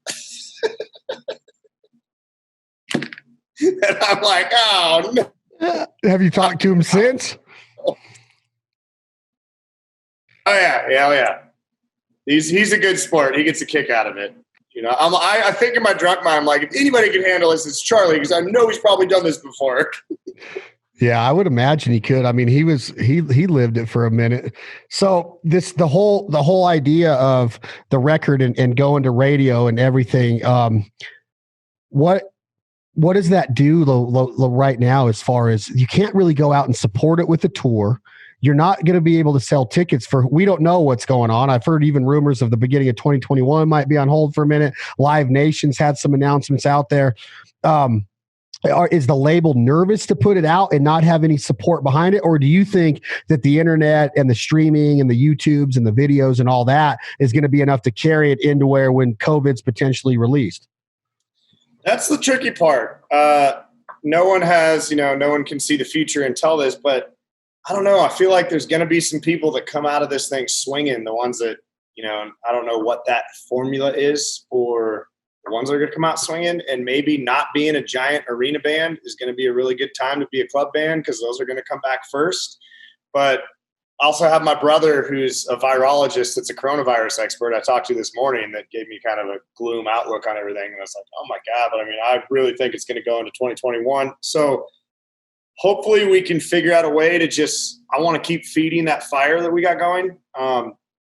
And I'm like, oh, no. Have you talked to him since? Oh, yeah. He's a good sport. He gets a kick out of it. You know, I think in my drunk mind, I'm like, if anybody can handle this, it's Charlie, because I know he's probably done this before. Yeah, I would imagine he could. I mean, he lived it for a minute. So the whole idea of the record and going to radio and everything, what does that do right now as far as you can't really go out and support it with a tour? You're not going to be able to sell tickets we don't know what's going on. I've heard even rumors of the beginning of 2021 might be on hold for a minute. Live Nation's had some announcements out there. Is the label nervous to put it out and not have any support behind it? Or do you think that the internet and the streaming and the YouTubes and the videos and all that is going to be enough to carry it into where when COVID's potentially released? That's the tricky part. No one can see the future and tell this, but I don't know. I feel like there's going to be some people that come out of this thing swinging, the ones that, I don't know what that formula is for the ones that are going to come out swinging, and maybe not being a giant arena band is going to be a really good time to be a club band because those are going to come back first. But I also have my brother who's a virologist that's a coronavirus expert I talked to this morning that gave me kind of a gloom outlook on everything. And I was like, oh, my God. But, I really think it's going to go into 2021. So hopefully we can figure out a way to I want to keep feeding that fire that we got going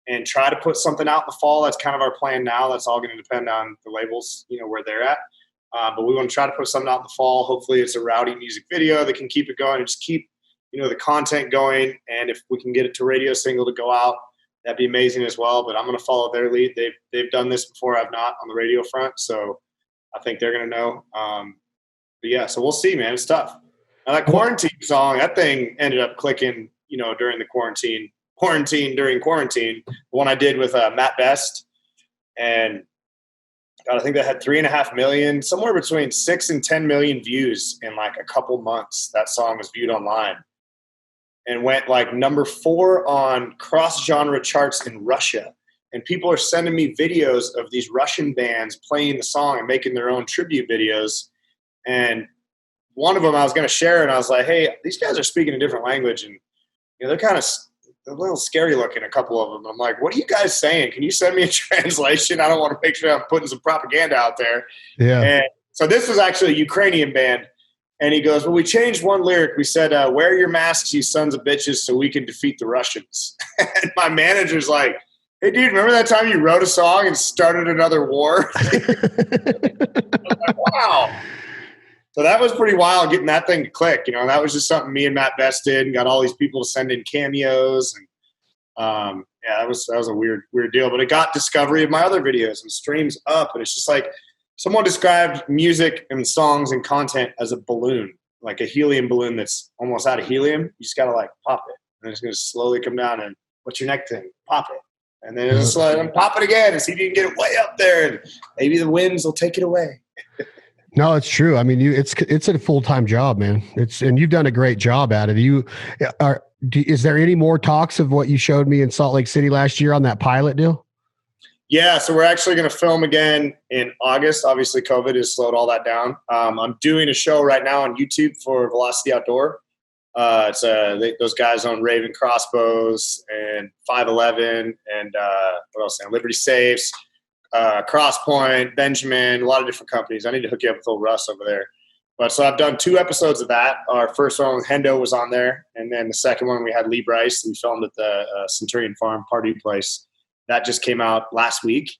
and try to put something out in the fall. That's kind of our plan now. That's all going to depend on the labels, where they're at. But we want to try to put something out in the fall. Hopefully it's a rowdy music video that can keep it going and just keep the content going. And if we can get it to radio single to go out, that'd be amazing as well. But I'm going to follow their lead. They've done this before. I've not on the radio front. So I think they're going to know. But yeah, so we'll see, man. It's tough. Now that quarantine song, that thing ended up clicking, during the quarantine during quarantine, the one I did with Matt Best. And God, I think that had 3.5 million, somewhere between 6 and 10 million views in like a couple months. That song was viewed online. And went like number 4 on cross-genre charts in Russia. And people are sending me videos of these Russian bands playing the song and making their own tribute videos. And one of them I was going to share, and I was like, hey, these guys are speaking a different language. And they're kind of a little scary looking, a couple of them. I'm like, what are you guys saying? Can you send me a translation? I don't want to make sure I'm putting some propaganda out there. Yeah. And so this was actually a Ukrainian band. And he goes, well, we changed one lyric. We said, wear your masks, you sons of bitches, so we can defeat the Russians. And my manager's like, hey, dude, remember that time you wrote a song and started another war? I was like, wow. So that was pretty wild getting that thing to click. That was just something me and Matt Best did and got all these people to send in cameos. And that was a weird deal. But it got discovery of my other videos and streams up. And it's just like, someone described music and songs and content as a balloon, like a helium balloon that's almost out of helium. You just got to like pop it. And it's going to slowly come down and what's your next thing? Pop it. And then it's like, pop it again and see if you can get it way up there. And maybe the winds will take it away. No, it's true. It's a full-time job, man. And you've done a great job at it. Is there any more talks of what you showed me in Salt Lake City last year on that pilot deal? Yeah, so we're actually going to film again in August. Obviously, COVID has slowed all that down. I'm doing a show right now on YouTube for Velocity Outdoor. It's those guys own Raven Crossbows and 511 and what else? Liberty Safes, Crosspoint, Benjamin, a lot of different companies. I need to hook you up with old Russ over there. But so I've done 2 episodes of that. Our first one with Hendo was on there, and then the second one we had Lee Bryce. We filmed at the Centurion Farm Pardue place. That just came out last week.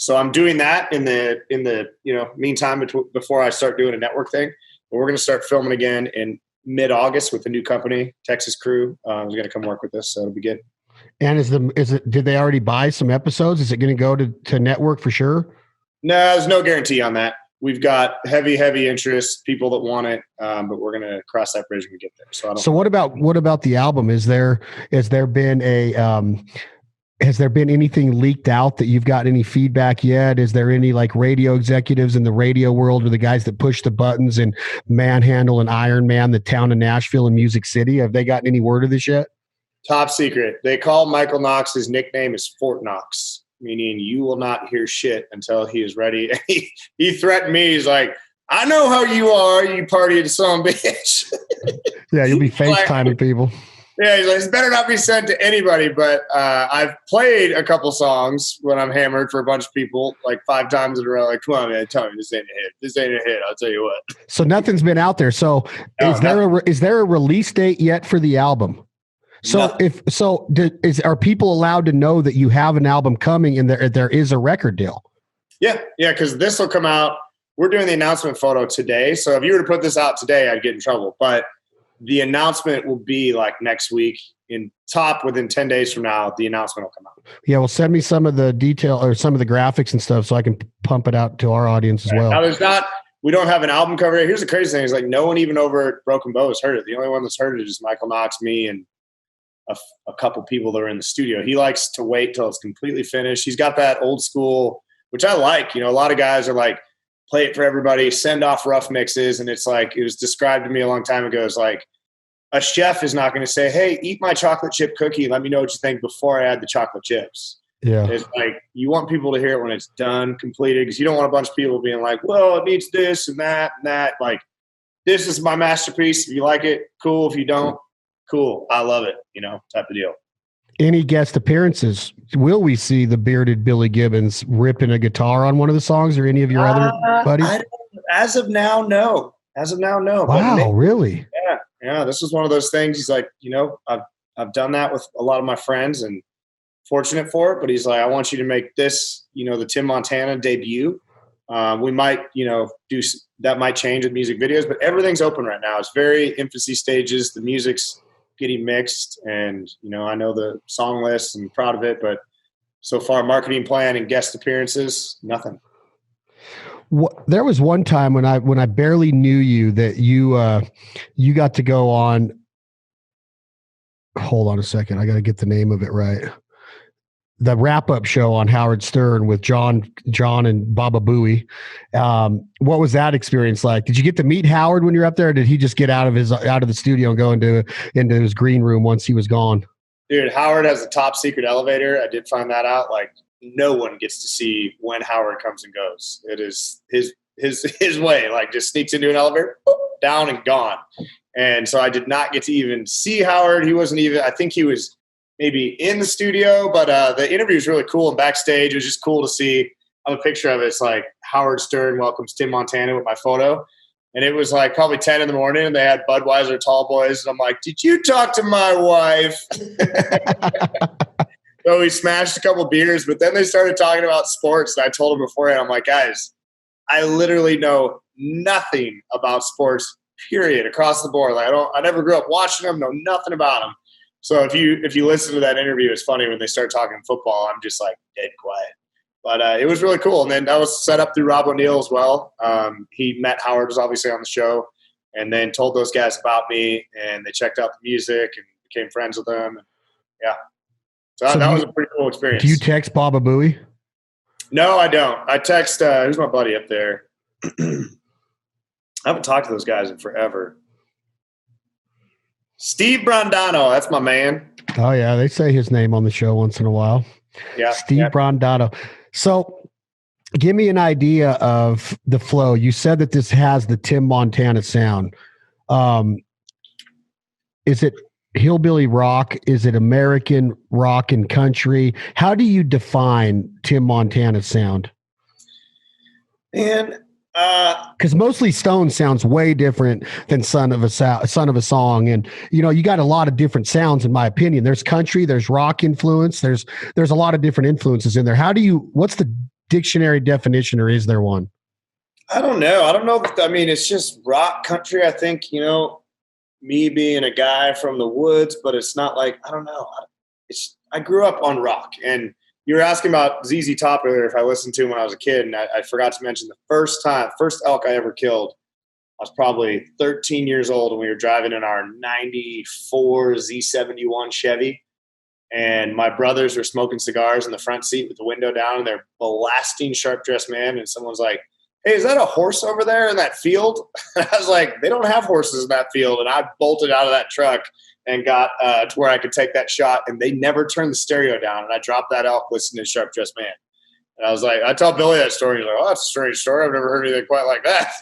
So I'm doing that in the meantime before I start doing a network thing. But we're going to start filming again in mid-August with a new company, Texas crew. Who's going to come work with us, so it'll be good. And did they already buy some episodes? Is it going to go to network for sure? No, there's no guarantee on that. We've got heavy interest, people that want it, but we're going to cross that bridge when we get there. So what about the album? Has there been anything leaked out that you've got any feedback yet? Is there any like radio executives in the radio world or the guys that push the buttons and Manhandle and Iron Man, the town of Nashville and Music City? Have they gotten any word of this yet? Top secret. They call Michael Knox, his nickname is Fort Knox, meaning you will not hear shit until he is ready. He threatened me. He's like, I know how you are, you party son bitch. Yeah, you'll be FaceTiming people. Yeah, he's like, it's better not be sent to anybody, but I've played a couple songs when I'm hammered for a bunch of people, like 5 times in a row. Like, come on, man, tell me this ain't a hit. This ain't a hit, I'll tell you what. So nothing's been out there. So is there a release date yet for the album? So are people allowed to know that you have an album coming and there is a record deal? Yeah, because this will come out. We're doing the announcement photo today. So if you were to put this out today, I'd get in trouble. But the announcement will be like next week. Within 10 days from now, the announcement will come out. Yeah, well, send me some of the detail or some of the graphics and stuff so I can pump it out to our audience as well. Now we don't have an album cover. Here's the crazy thing: is like no one even over at Broken Bow has heard it. The only one that's heard it is Michael Knox, me, and a couple people that are in the studio. He likes to wait till it's completely finished. He's got that old school, which I like. A lot of guys are like, play it for everybody, send off rough mixes. And it's like, it was described to me a long time ago. It's like a chef is not going to say, hey, eat my chocolate chip cookie. Let me know what you think before I add the chocolate chips. Yeah. It's like, you want people to hear it when it's done, completed. Because you don't want a bunch of people being like, well, it needs this and that and that. Like, this is my masterpiece. If you like it, cool. If you don't, cool. I love it, type of deal. Any guest appearances? Will we see the bearded Billy Gibbons ripping a guitar on one of the songs or any of your other buddies? As of now, no. Wow, really? Yeah. This was one of those things. He's like, I've done that with a lot of my friends and fortunate for it. But he's like, I want you to make this, the Tim Montana debut. We might, do that might change with music videos, but everything's open right now. It's very infancy stages. The music's getting mixed, and I know the song list and proud of it, but so far marketing plan and guest appearances, nothing. There was one time when I barely knew you that you got to go on. Hold on a second, I got to get the name of it right. The wrap-up show on Howard Stern with John and Baba Booey. What was that experience like? Did you get to meet Howard when you were up there, or did he just get out of the studio and go into his green room once he was gone? Dude, Howard has a top secret elevator. I did find that out. Like, no one gets to see when Howard comes and goes. It is his way. Like, just sneaks into an elevator, boop, down and gone. And so I did not get to even see Howard. He wasn't even. I think he was maybe in the studio, but the interview was really cool. And backstage, it was just cool to see. I have a picture of it. It's like Howard Stern welcomes Tim Montana with my photo. And it was like probably 10 in the morning, and they had Budweiser tall boys. And I'm like, did you talk to my wife? So we smashed a couple beers, but then they started talking about sports. And I told them beforehand, I'm like, guys, I literally know nothing about sports, period, across the board. Like I never grew up watching them, know nothing about them. So if you listen to that interview, it's funny when they start talking football, I'm just like dead quiet. But it was really cool. And then that was set up through Rob O'Neill as well. He met Howard, was obviously on the show, and then told those guys about me, and they checked out the music and became friends with them. And yeah. So that was a pretty cool experience. Do you text Baba Booey? No, I don't. I text, who's my buddy up there? I haven't talked to those guys in forever. Steve Brandano, that's my man. Oh, yeah. They say his name on the show once in a while. Yeah. Steve Brandano. So give me an idea of the flow. You said that this has the Tim Montana sound. Is it hillbilly rock? Is it American rock and country? How do you define Tim Montana's sound? And because mostly Stone sounds way different than Son of a Song, and you got a lot of different sounds in my opinion. There's country, there's rock influence, there's a lot of different influences in there. What's the dictionary definition, or is there one? I don't know. I don't know. I mean, it's just rock country. I think, me being a guy from the woods, but it's not like, I don't know. I grew up on rock, and you were asking about ZZ Top earlier, if I listened to him when I was a kid, and I forgot to mention the first elk I ever killed. I was probably 13 years old, and we were driving in our 94 Z71 Chevy, and my brothers were smoking cigars in the front seat with the window down, and they're blasting Sharp Dressed Man, and someone's like, "Hey, is that a horse over there in that field?" I was like, "They don't have horses in that field." And I bolted out of that truck and got to where I could take that shot, and they never turned the stereo down, and I dropped that elk listening to Sharp Dressed Man. And I was like, I tell Billy that story. He's like, "Oh, that's a strange story. I've never heard anything quite like that."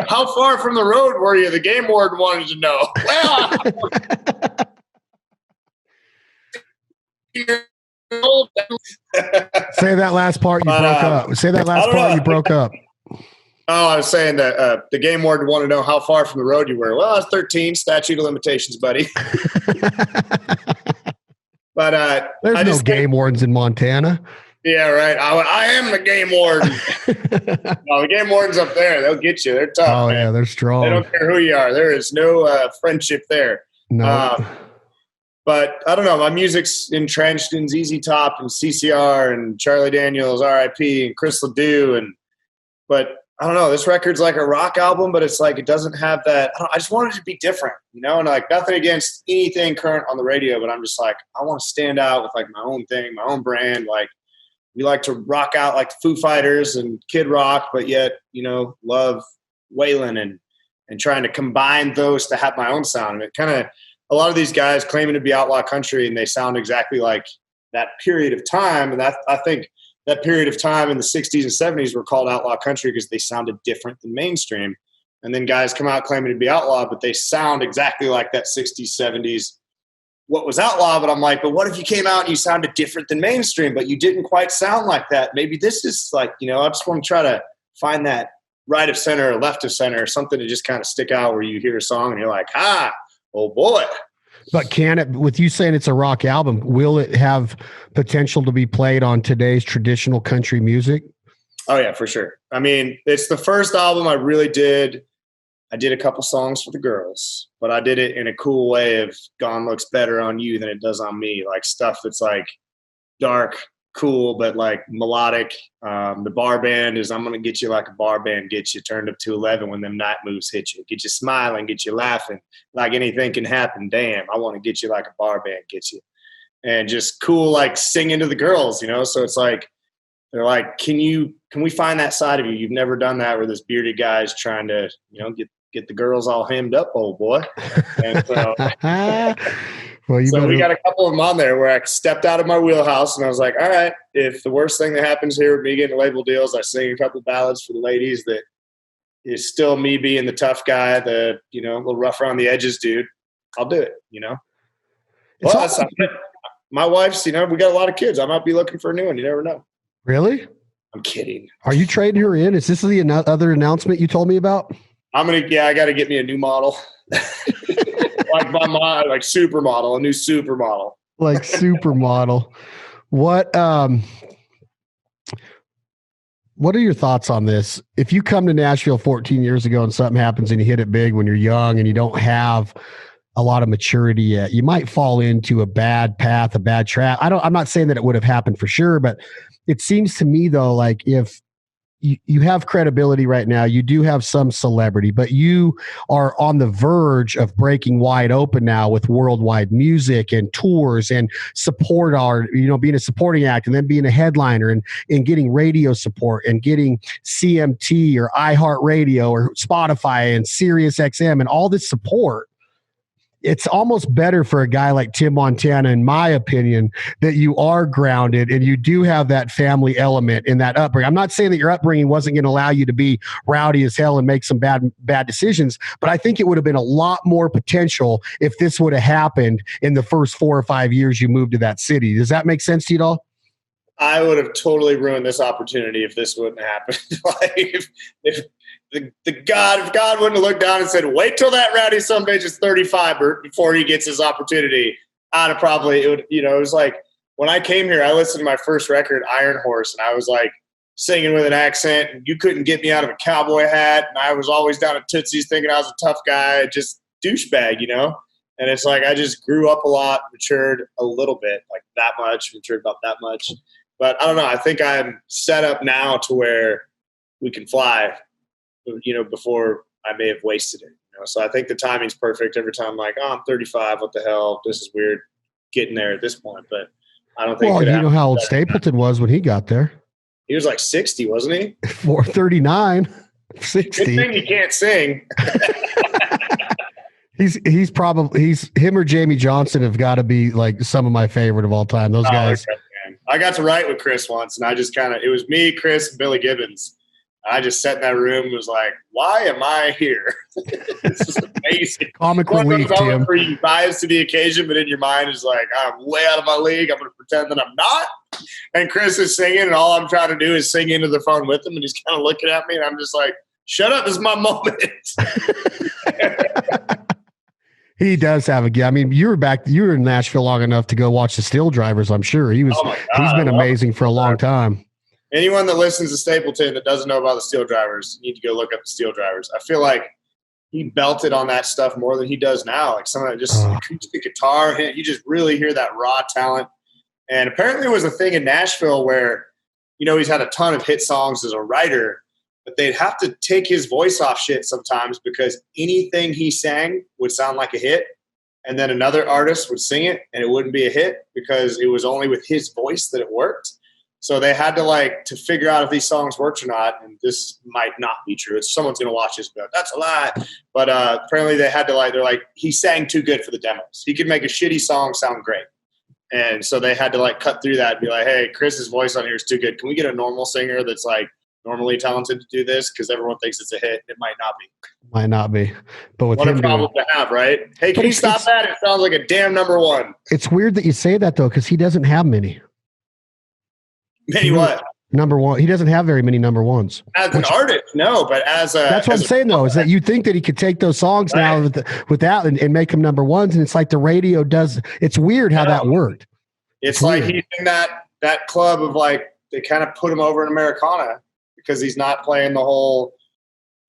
"How far from the road were you?" The game warden wanted to know. Well, Say that last part you broke up. Say that last part you broke up. Oh, I was saying that the game warden wanted to know how far from the road you were. Well, I was 13, statute of limitations, buddy. But there's no game wardens in Montana. Yeah, right. I am the game warden. No, the game warden's up there. They'll get you. They're tough. Oh, man. Yeah, they're strong. They don't care who you are. There is no friendship there. No. But I don't know. My music's entrenched in ZZ Top and CCR and Charlie Daniels, R.I.P. and Chris Ledoux. But I don't know. This record's like a rock album, but it's like it doesn't have that. I just wanted it to be different, and like nothing against anything current on the radio, but I'm just like, I want to stand out with like my own thing, my own brand. Like we like to rock out like the Foo Fighters and Kid Rock, but yet, love Waylon and trying to combine those to have my own sound. And it kind of, a lot of these guys claiming to be outlaw country, and they sound exactly like that period of time. And I think that period of time in the 60s and 70s were called outlaw country because they sounded different than mainstream. And then guys come out claiming to be outlaw, but they sound exactly like that 60s, 70s, what was outlaw. But I'm like, but what if you came out and you sounded different than mainstream, but you didn't quite sound like that? Maybe this is like, I just want to try to find that right of center or left of center, or something to just kind of stick out where you hear a song and you're like, oh boy. But can it, with you saying it's a rock album, will it have potential to be played on today's traditional country music? Oh yeah, for sure. I mean, it's the first album I really did. I did a couple songs for the girls, but I did it in a cool way of Gone Looks Better on You than it does on Me. Like stuff that's like dark, cool, but like melodic. The bar band is I'm going to get you like a bar band gets you, turned up to 11 when them night moves hit you. Get you smiling, get you laughing, like anything can happen. Damn, I want to get you like a bar band gets you. And just cool, like singing to the girls, So it's like, they're like, can we find that side of you? You've never done that, where this bearded guy's trying to, get the girls all hemmed up, old boy. And so, we got a couple of them on there where I stepped out of my wheelhouse, and I was like, all right, if the worst thing that happens here with me getting label deals, I sing a couple ballads for the ladies that is still me being the tough guy, the, a little rough around the edges dude, I'll do it, Plus, my wife's, we got a lot of kids. I might be looking for a new one. You never know. Really? I'm kidding. Are you trading her in? Is this the other announcement you told me about? I got to get me a new model. Like like supermodel, a new supermodel. Like supermodel. What are your thoughts on this? If you come to Nashville 14 years ago and something happens and you hit it big when you're young and you don't have a lot of maturity yet, you might fall into a bad path, a bad trap. I'm not saying that it would have happened for sure, but it seems to me though, like if you have credibility right now, you do have some celebrity, but you are on the verge of breaking wide open now with worldwide music and tours and support art, being a supporting act and then being a headliner and getting radio support and getting CMT or iHeartRadio or Spotify and Sirius XM and all this support. It's almost better for a guy like Tim Montana, in my opinion, that you are grounded and you do have that family element in that upbringing. I'm not saying that your upbringing wasn't going to allow you to be rowdy as hell and make some bad decisions, but I think it would have been a lot more potential if this would have happened in the first 4 or 5 years you moved to that city. Does that make sense to you at all? I would have totally ruined this opportunity if this wouldn't happen. Like if God wouldn't have looked down and said, wait till that rowdy son of a bitch is 35 before he gets his opportunity, I'd have probably, it was like, when I came here, I listened to my first record, Iron Horse, and I was like singing with an accent, and you couldn't get me out of a cowboy hat. And I was always down at Tootsie's thinking I was a tough guy, just douchebag, you know? And it's like I just grew up a lot, matured a little bit, like that much, matured about that much. But I don't know. I think I'm set up now to where we can fly, you know, before I may have wasted it. You know? So I think the timing's perfect. Every time I'm like, oh, I'm 35. What the hell? This is weird getting there at this point. But I don't think. Well, you know how old Stapleton was when he got there. He was like 60, wasn't he? 439, 60. Good thing he can't sing. He's probably him or Jamie Johnson have got to be like some of my favorite of all time. Those guys. Okay, I got to write with Chris once, and I just it was me, Chris, and Billy Gibbons. I just sat in that room and was like, why am I here? This is amazing. Comic relief, Tim. Where you rise to the occasion, but in your mind is like, I'm way out of my league. I'm going to pretend that I'm not. And Chris is singing, and all I'm trying to do is sing into the phone with him, and he's kind of looking at me, and I'm just like, shut up, this is my moment. He does have a. I mean, you were in Nashville long enough to go watch the Steel Drivers. I'm sure he's been amazing for a long time. Anyone that listens to Stapleton that doesn't know about the Steel Drivers, you need to go look up the Steel Drivers. I feel like he belted on that stuff more than he does now. Like some of that just acoustic guitar, you just really hear that raw talent. And apparently it was a thing in Nashville where, you know, he's had a ton of hit songs as a writer, but they'd have to take his voice off shit sometimes because anything he sang would sound like a hit. And then another artist would sing it and it wouldn't be a hit because it was only with his voice that it worked. So they had to figure out if these songs worked or not. And this might not be true. Someone's going to watch this and go, that's a lie. But apparently they had to they're like, he sang too good for the demos. He could make a shitty song sound great. And so they had to cut through that and be like, hey, Chris's voice on here is too good. Can we get a normal singer that's normally talented to do this? Because everyone thinks it's a hit. It might not be. Might not be. But with what him a problem to have, right? Hey, can you stop that? It sounds like a damn number one. It's weird that you say that, though, because he doesn't have many. Many what? Number one. He doesn't have very many number ones. As an artist, no, but as a... That's what I'm saying, though, is that you think that he could take those songs now with that and make them number ones, and it's like the radio does... It's weird how that worked. It's like he's in that club of they kind of put him over in Americana because he's not playing the whole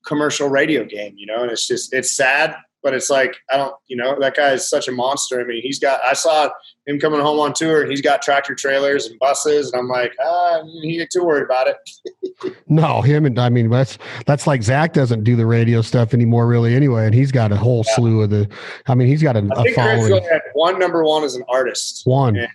commercial radio game, you know, and it's sad, but it's like, that guy is such a monster. I mean, I saw him coming home on tour and he's got tractor trailers and buses and I'm like, he ain't too worried about it. No, that's like Zach doesn't do the radio stuff anymore really anyway. And he's got a whole slew of he's got a following. Chris had one number one as an artist. One.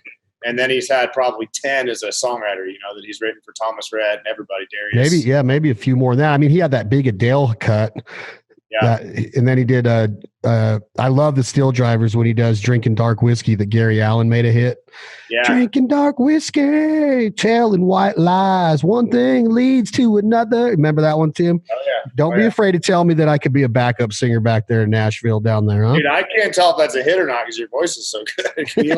And then he's had probably 10 as a songwriter, you know, that he's written for Thomas Rhett and everybody, Darius. Maybe a few more than that. I mean, he had that big Adele cut. Yeah. And then he did, I love the Steel Drivers when he does Drinking Dark Whiskey that Gary Allen made a hit. Yeah. Drinking dark whiskey, telling white lies. One thing leads to another. Remember that one, Tim? Oh, yeah. Don't be afraid to tell me that I could be a backup singer back there in Nashville down there, huh? Dude, I can't tell if that's a hit or not because your voice is so good. Can you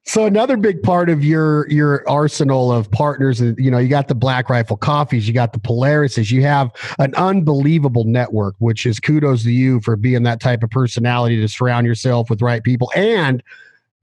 So another big part of your arsenal of partners, you know, you got the Black Rifle Coffees, you got the Polarises, you have an unbelievable network, which is kudos to you for being that type of personality to surround yourself with right people and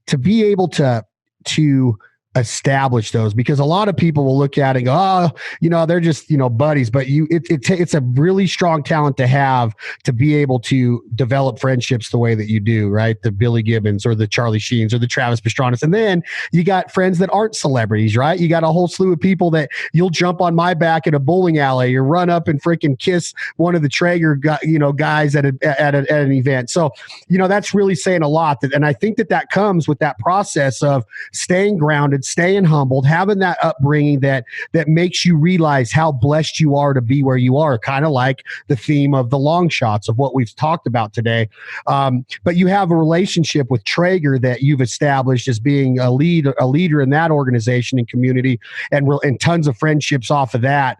to be able to establish those, because a lot of people will look at it and go, oh, you know, they're just, you know, buddies, but it's a really strong talent to have to be able to develop friendships the way that you do, right? The Billy Gibbons or the Charlie Sheens or the Travis Pastranas. And then you got friends that aren't celebrities, right? You got a whole slew of people that you'll jump on my back at a bowling alley or run up and freaking kiss one of the Traeger guys at an event. So, you know, that's really saying a lot. And I think that comes with that process of staying grounded, staying humbled, having that upbringing that makes you realize how blessed you are to be where you are, kind of like the theme of the long shots of what we've talked about today. But you have a relationship with Traeger that you've established as being a leader in that organization and community, and tons of friendships off of that.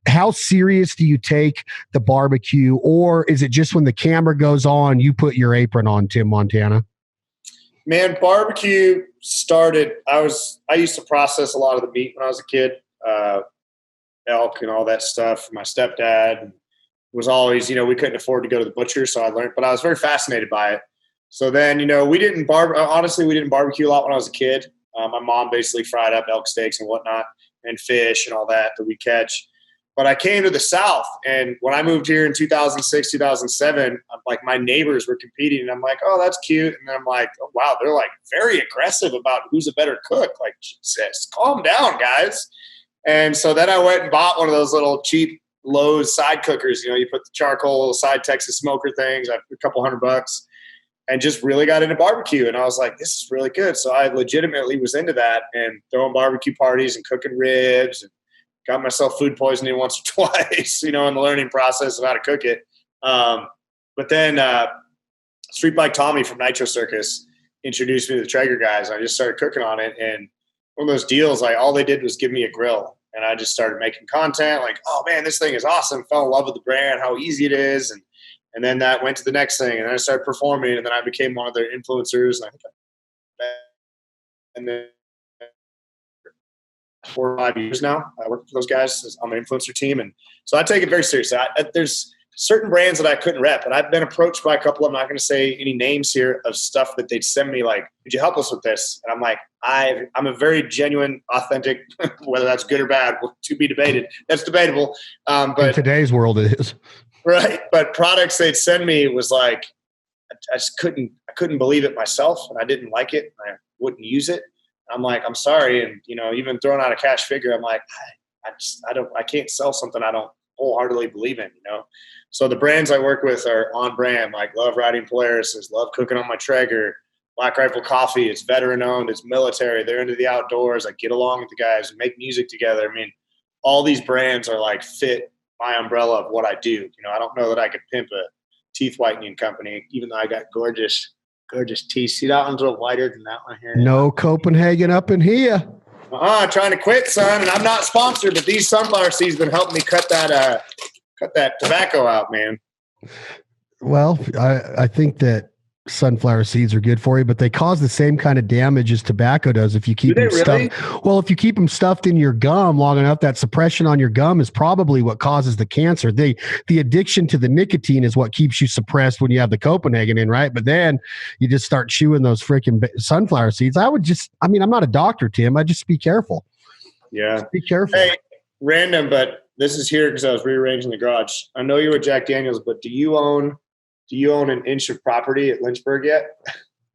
How serious do you take the barbecue, or is it just when the camera goes on, you put your apron on, Tim Montana? Man, barbecue started, I used to process a lot of the meat when I was a kid, elk and all that stuff. My stepdad was always, you know, we couldn't afford to go to the butcher, so I learned, but I was very fascinated by it. So then, we didn't barbecue a lot when I was a kid. My mom basically fried up elk steaks and whatnot and fish and all that we catch. But I came to the South, and when I moved here in 2006, 2007, like my neighbors were competing, and I'm like, oh, that's cute. And then I'm like, oh, wow, they're like very aggressive about who's a better cook. Like, Jesus, calm down, guys. And so then I went and bought one of those little cheap Lowe's side cookers. You put the charcoal little side Texas smoker things, a couple $100, and just really got into barbecue. And I was like, this is really good. So I legitimately was into that and throwing barbecue parties and cooking ribs, and got myself food poisoning once or twice, in the learning process of how to cook it. But then Street Bike Tommy from Nitro Circus introduced me to the Traeger guys. I just started cooking on it. And one of those deals, like all they did was give me a grill. And I just started making content like, oh man, this thing is awesome. Fell in love with the brand, how easy it is. And then that went to the next thing. And then I started performing, and then I became one of their influencers. And then 4 or 5 years now, I work for those guys on the influencer team. And so I take it very seriously. There's certain brands that I couldn't rep, and I've been approached by a couple. I'm not going to say any names here of stuff that they'd send me like, could you help us with this? And I'm like, I'm a very genuine, authentic, whether that's good or bad, to be debated. That's debatable. But in today's world, it is. Right. But products they'd send me was like, I just couldn't believe it myself, and I didn't like it. I wouldn't use it. I'm like, I'm sorry. And, even throwing out a cash figure, I'm like, I can't sell something I don't wholeheartedly believe in, So the brands I work with are on brand, like love riding Polaris, love cooking on my Traeger, Black Rifle Coffee. It's veteran owned. It's military. They're into the outdoors. I get along with the guys and make music together. I mean, all these brands are like fit my umbrella of what I do. I don't know that I could pimp a teeth whitening company, even though I got gorgeous teeth. See, that one's a little whiter than that one here. No Copenhagen up in here. Trying to quit, son. And I'm not sponsored, but these sunflower seeds have been helping me cut that tobacco out, man. Well, I think that sunflower seeds are good for you, but they cause the same kind of damage as tobacco does if you keep them stuffed. Well, if you keep them stuffed in your gum long enough, that suppression on your gum is probably what causes the cancer. The addiction to the nicotine is what keeps you suppressed when you have the Copenhagen in, right? But then you just start chewing those freaking sunflower seeds. I'm not a doctor, Tim. I just be careful. Yeah. Just be careful. Hey, random, but this is here because I was rearranging the garage. I know you're with Jack Daniels, but do you own an inch of property at Lynchburg yet?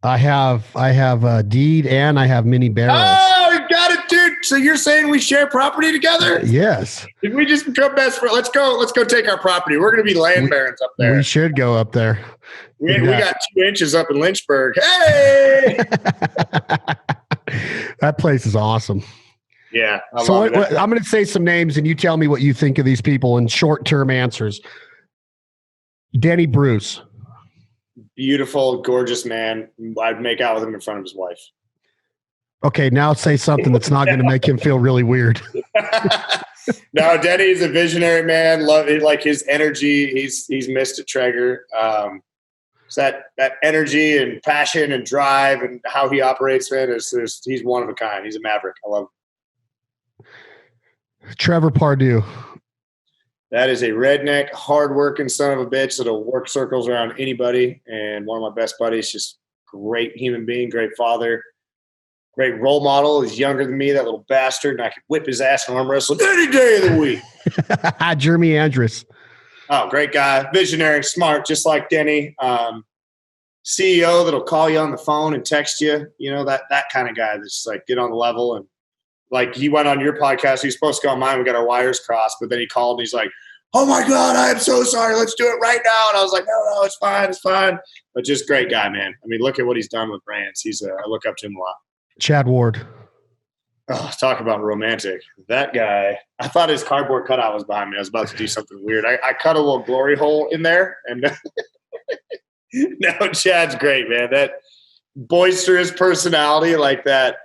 I have a deed, and I have mini barrels. Oh, you got it, dude. So you're saying we share property together? Yes. Did we just become best friends? Let's go take our property. We're going to be land barons up there. We should go up there. We got 2 inches up in Lynchburg. Hey! That place is awesome. Yeah. I'm going to say some names, and you tell me what you think of these people in short-term answers. Denny Bruce. Beautiful, gorgeous man. I'd make out with him in front of his wife. Okay, now say something that's not going to make him feel really weird. No, Denny is a visionary man. Love it, like his energy. He's missed at Traeger. So that energy and passion and drive and how he operates, man, he's one of a kind. He's a maverick. I love him. Trevor Pardue. That is a redneck, hardworking son of a bitch that'll work circles around anybody. And one of my best buddies, just great human being, great father, great role model. He's younger than me, that little bastard, and I could whip his ass and arm wrestle any day of the week. Jeremy Andrus. Oh, great guy. Visionary, smart, just like Denny. CEO that'll call you on the phone and text you. That kind of guy that's like get on the level. And like he went on your podcast. He was supposed to go on mine. We got our wires crossed, but then he called and he's like, oh my God, I am so sorry. Let's do it right now. And I was like, no, it's fine. It's fine. But just great guy, man. I mean, look at what he's done with brands. I look up to him a lot. Chad Ward. Oh, talk about romantic. That guy, I thought his cardboard cutout was behind me. I was about to do something weird. I cut a little glory hole in there. And no, Chad's great, man. That boisterous personality like that.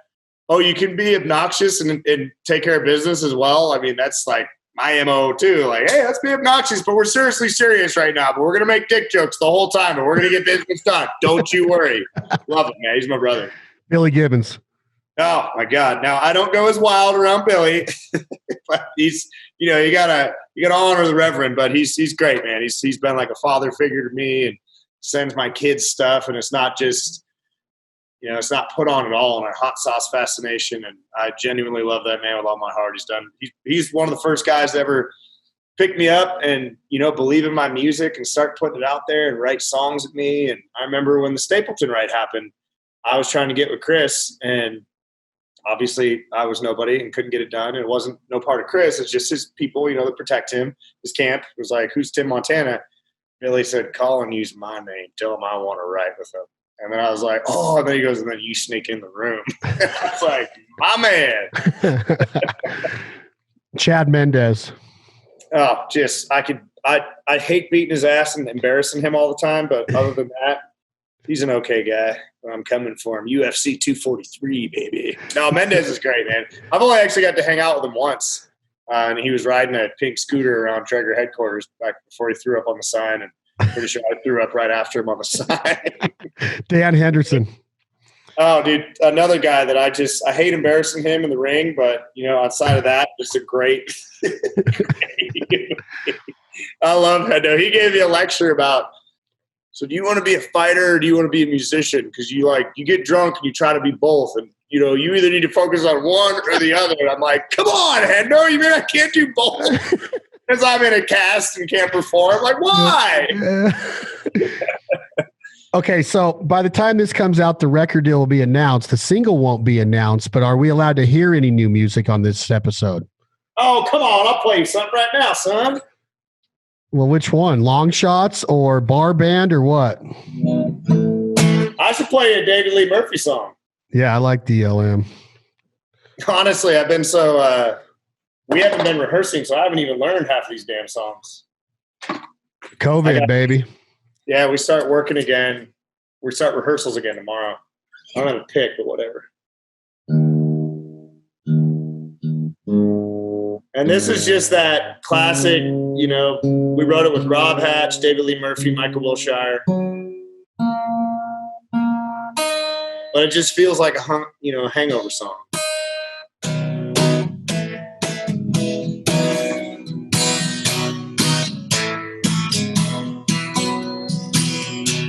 Oh, you can be obnoxious and take care of business as well. I mean, that's like my MO too. Like, hey, let's be obnoxious, but we're seriously serious right now. But we're going to make dick jokes the whole time, but we're going to get business done. Don't you worry. Love him, man. He's my brother. Billy Gibbons. Oh my God. Now I don't go as wild around Billy, but he's, you gotta honor the Reverend, but he's great, man. He's been like a father figure to me and sends my kids stuff, and it's not just, you know, it's not put on at all in our hot sauce fascination. And I genuinely love that man with all my heart. He's one of the first guys to ever pick me up and, you know, believe in my music and start putting it out there and write songs with me. And I remember when the Stapleton ride happened, I was trying to get with Chris, and obviously I was nobody and couldn't get it done. And it wasn't no part of Chris. It's just his people, you know, that protect him. His camp was like, who's Tim Montana? Billy said, call and use my name. Tell him I want to write with him. And then I was like, oh, and then he goes, and then you sneak in the room. I was like, my man. Chad Mendez. Oh, I hate beating his ass and embarrassing him all the time. But other than that, he's an okay guy. I'm coming for him. UFC 243, baby. No, Mendez is great, man. I've only actually got to hang out with him once. And he was riding a pink scooter around Traeger headquarters back before he threw up on the sign. And I'm pretty sure I threw up right after him on the sign. Dan Henderson. Oh, dude, another guy that I hate embarrassing him in the ring, but, you know, outside of that, just a great I love Hendo. He gave me a lecture about, so do you want to be a fighter or do you want to be a musician? Because you get drunk and you try to be both. And, you know, you either need to focus on one or the other. And I'm like, come on, Hendo, you mean I can't do both? Because I'm in a cast and can't perform. Like, why? Okay, so by the time this comes out, the record deal will be announced. The single won't be announced, but are we allowed to hear any new music on this episode? Oh, come on. I'll play you something right now, son. Well, which one? Long Shots or Bar Band or what? I should play a David Lee Murphy song. Yeah, I like DLM. Honestly, I've been so we haven't been rehearsing, so I haven't even learned half of these damn songs. COVID, baby. Yeah, we start working again. We start rehearsals again tomorrow. I don't have a pick, but whatever. And this is just that classic, you know, we wrote it with Rob Hatch, David Lee Murphy, Michael Wilshire. But it just feels like a hangover song.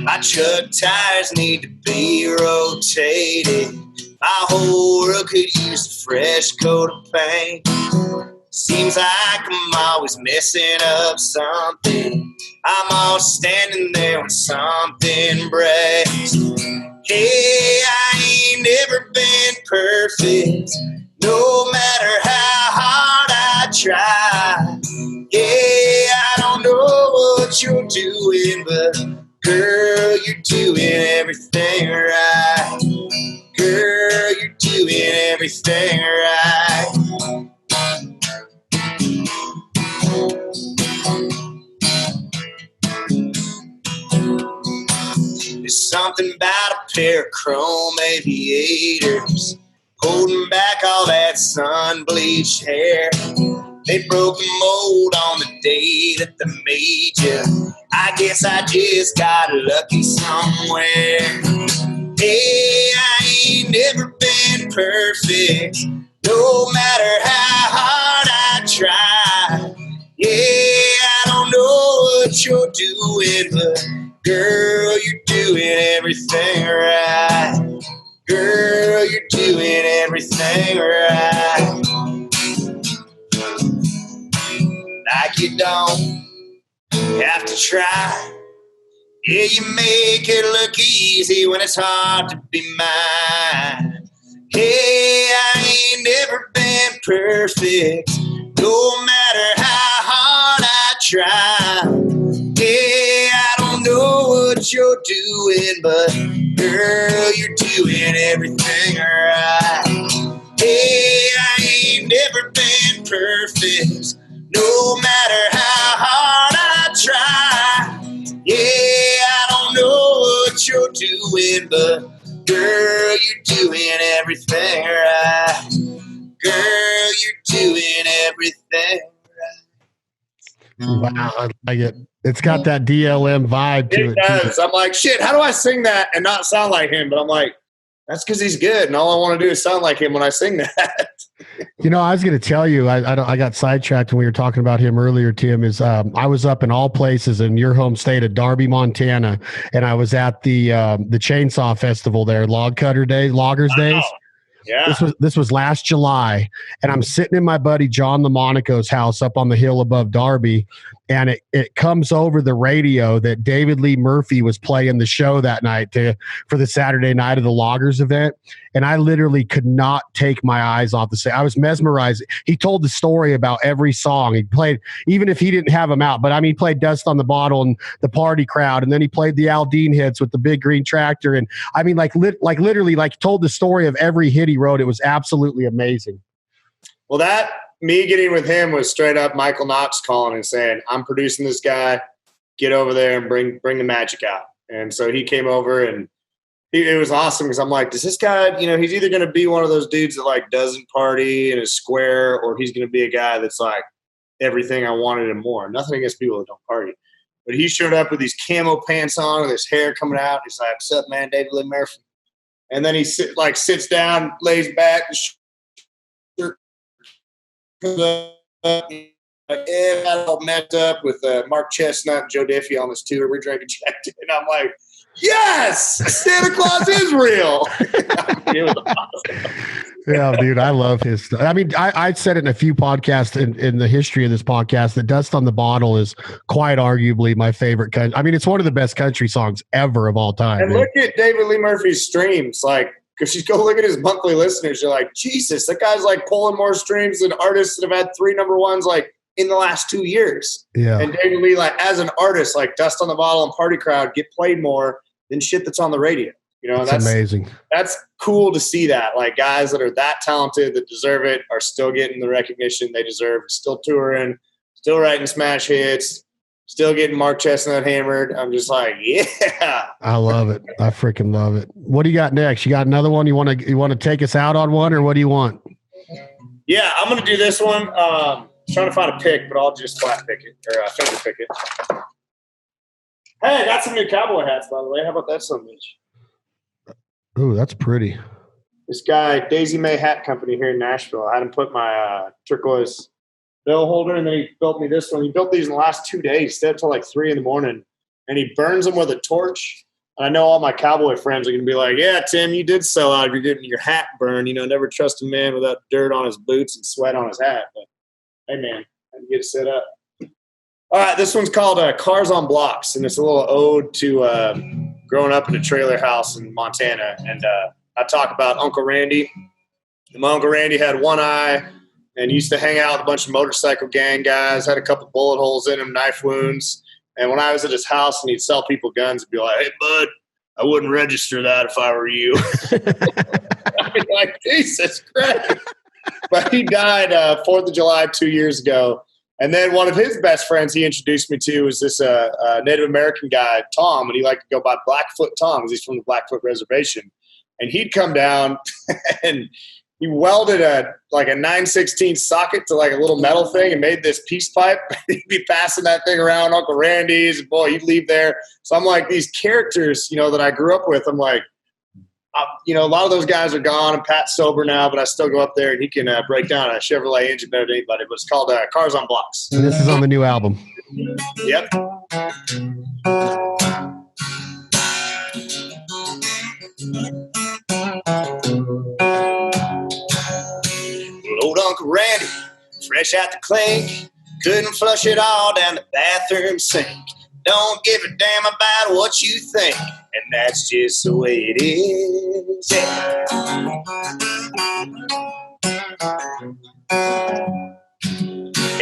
My truck tires need to be rotated. My whole world could use a fresh coat of paint. Seems like I'm always messing up something. I'm always standing there when something breaks. Hey, I ain't never been perfect, no matter how hard I try. Yeah, I don't know what you're doing, but girl, you're doing everything right. Girl, you're doing everything right. There's something about a pair of chrome aviators holding back all that sun-bleached hair. They broke the mold on the day that they made you. I guess I just got lucky somewhere. Hey, I ain't never been perfect, no matter how hard I try. Yeah, I don't know what you're doing, but girl, you're doing everything right. Girl, you're doing everything right. Like you don't have to try. Yeah, you make it look easy when it's hard to be mine. Hey, I ain't never been perfect, no matter how hard I try. Yeah, I don't know what you're doing, but girl, you're doing everything right. Hey, I ain't never been perfect, no matter how hard I try. Yeah, I don't know what you're doing, but girl, you're doing everything right. Girl, you're doing everything right. Wow, I like it. It's got that DLM vibe to it. It does. I'm like, shit, how do I sing that and not sound like him? But I'm like, that's because he's good, and all I want to do is sound like him when I sing that. I was going to tell you, I got sidetracked when we were talking about him earlier, Tim, I was up in all places in your home state of Darby, Montana, and I was at the Chainsaw Festival there, Loggers Days. Yeah. This was last July, and I'm sitting in my buddy John LaMonico's house up on the hill above Darby, and it comes over the radio that David Lee Murphy was playing the show that night for the Saturday night of the Loggers event, and I literally could not take my eyes off the stage. I was mesmerized. He told the story about every song he played, even if he didn't have them out. But I mean, he played "Dust on the Bottle" and "The Party Crowd," and then he played the Aldine hits with the Big Green Tractor, and I mean, literally, told the story of every hit he wrote. It was absolutely amazing. Well, me getting with him was straight up Michael Knox calling and saying, "I'm producing this guy. Get over there and bring the magic out." And so he came over, and it was awesome because I'm like, does this guy, he's either going to be one of those dudes that doesn't party and is square, or he's going to be a guy that's like everything I wanted and more. Nothing against people that don't party. But he showed up with these camo pants on with his hair coming out. He's like, "What's up, man? David Lee Murphy." And then he sits down, lays back, the shirt comes up, got all messed up with Mark Chestnut and Joe Diffie on this tour. We're drinking Jack, and I'm like, yes, Santa Claus is real. Yeah, dude, I love his stuff. I mean, I said it in a few podcasts in the history of this podcast that "Dust on the Bottle" is quite arguably my favorite. I mean, it's one of the best country songs ever of all time. And look at David Lee Murphy's streams. If you go look at his monthly listeners, you're like, Jesus, that guy's pulling more streams than artists that have had 3 number ones in the last 2 years. Yeah. And David Lee, as an artist, "Dust on the Bottle" and "Party Crowd" get played more than shit that's on the radio. That's amazing. That's cool to see that. Guys that are that talented, that deserve it, are still getting the recognition they deserve, still touring, still writing smash hits, still getting Mark Chestnut hammered. I'm just like, yeah. I love it. I freaking love it. What do you got next? You got another one? You want to take us out on one, or what do you want? Yeah, I'm going to do this one. Trying to find a pick, but I'll just flat pick it or finger pick it. Hey, I got some new cowboy hats, by the way. How about that son of a bitch? Ooh, that's pretty. This guy, Daisy May Hat Company here in Nashville. I had him put my turquoise bill holder, and then he built me this one. He built these in the last 2 days. He stayed up till 3 a.m, and he burns them with a torch. And I know all my cowboy friends are going to be like, "Yeah, Tim, you did sell out. You're getting your hat burned. Never trust a man without dirt on his boots and sweat on his hat." But hey, man, I can get it set up. All right, this one's called Cars on Blocks, and it's a little ode to growing up in a trailer house in Montana. And I talk about Uncle Randy. And my Uncle Randy had one eye and used to hang out with a bunch of motorcycle gang guys, had a couple bullet holes in him, knife wounds. And when I was at his house and he'd sell people guns, he'd be like, "Hey, bud, I wouldn't register that if I were you." I'd be like, Jesus Christ. But he died 4th of July 2 years ago. And then one of his best friends he introduced me to was this Native American guy, Tom, and he liked to go by Blackfoot Tom because he's from the Blackfoot Reservation. And he'd come down and he welded a 9/16 socket to a little metal thing and made this peace pipe. He'd be passing that thing around Uncle Randy's, and boy, he'd leave there. So I'm like, these characters, that I grew up with, I'm like, a lot of those guys are gone, and Pat's sober now, but I still go up there and he can break down a Chevrolet engine better than anybody. But it's called Cars on Blocks. And this is on the new album. Yep. Old Uncle Randy, fresh out the clink, couldn't flush it all down the bathroom sink. Don't give a damn about what you think, and that's just the way it is. Yeah.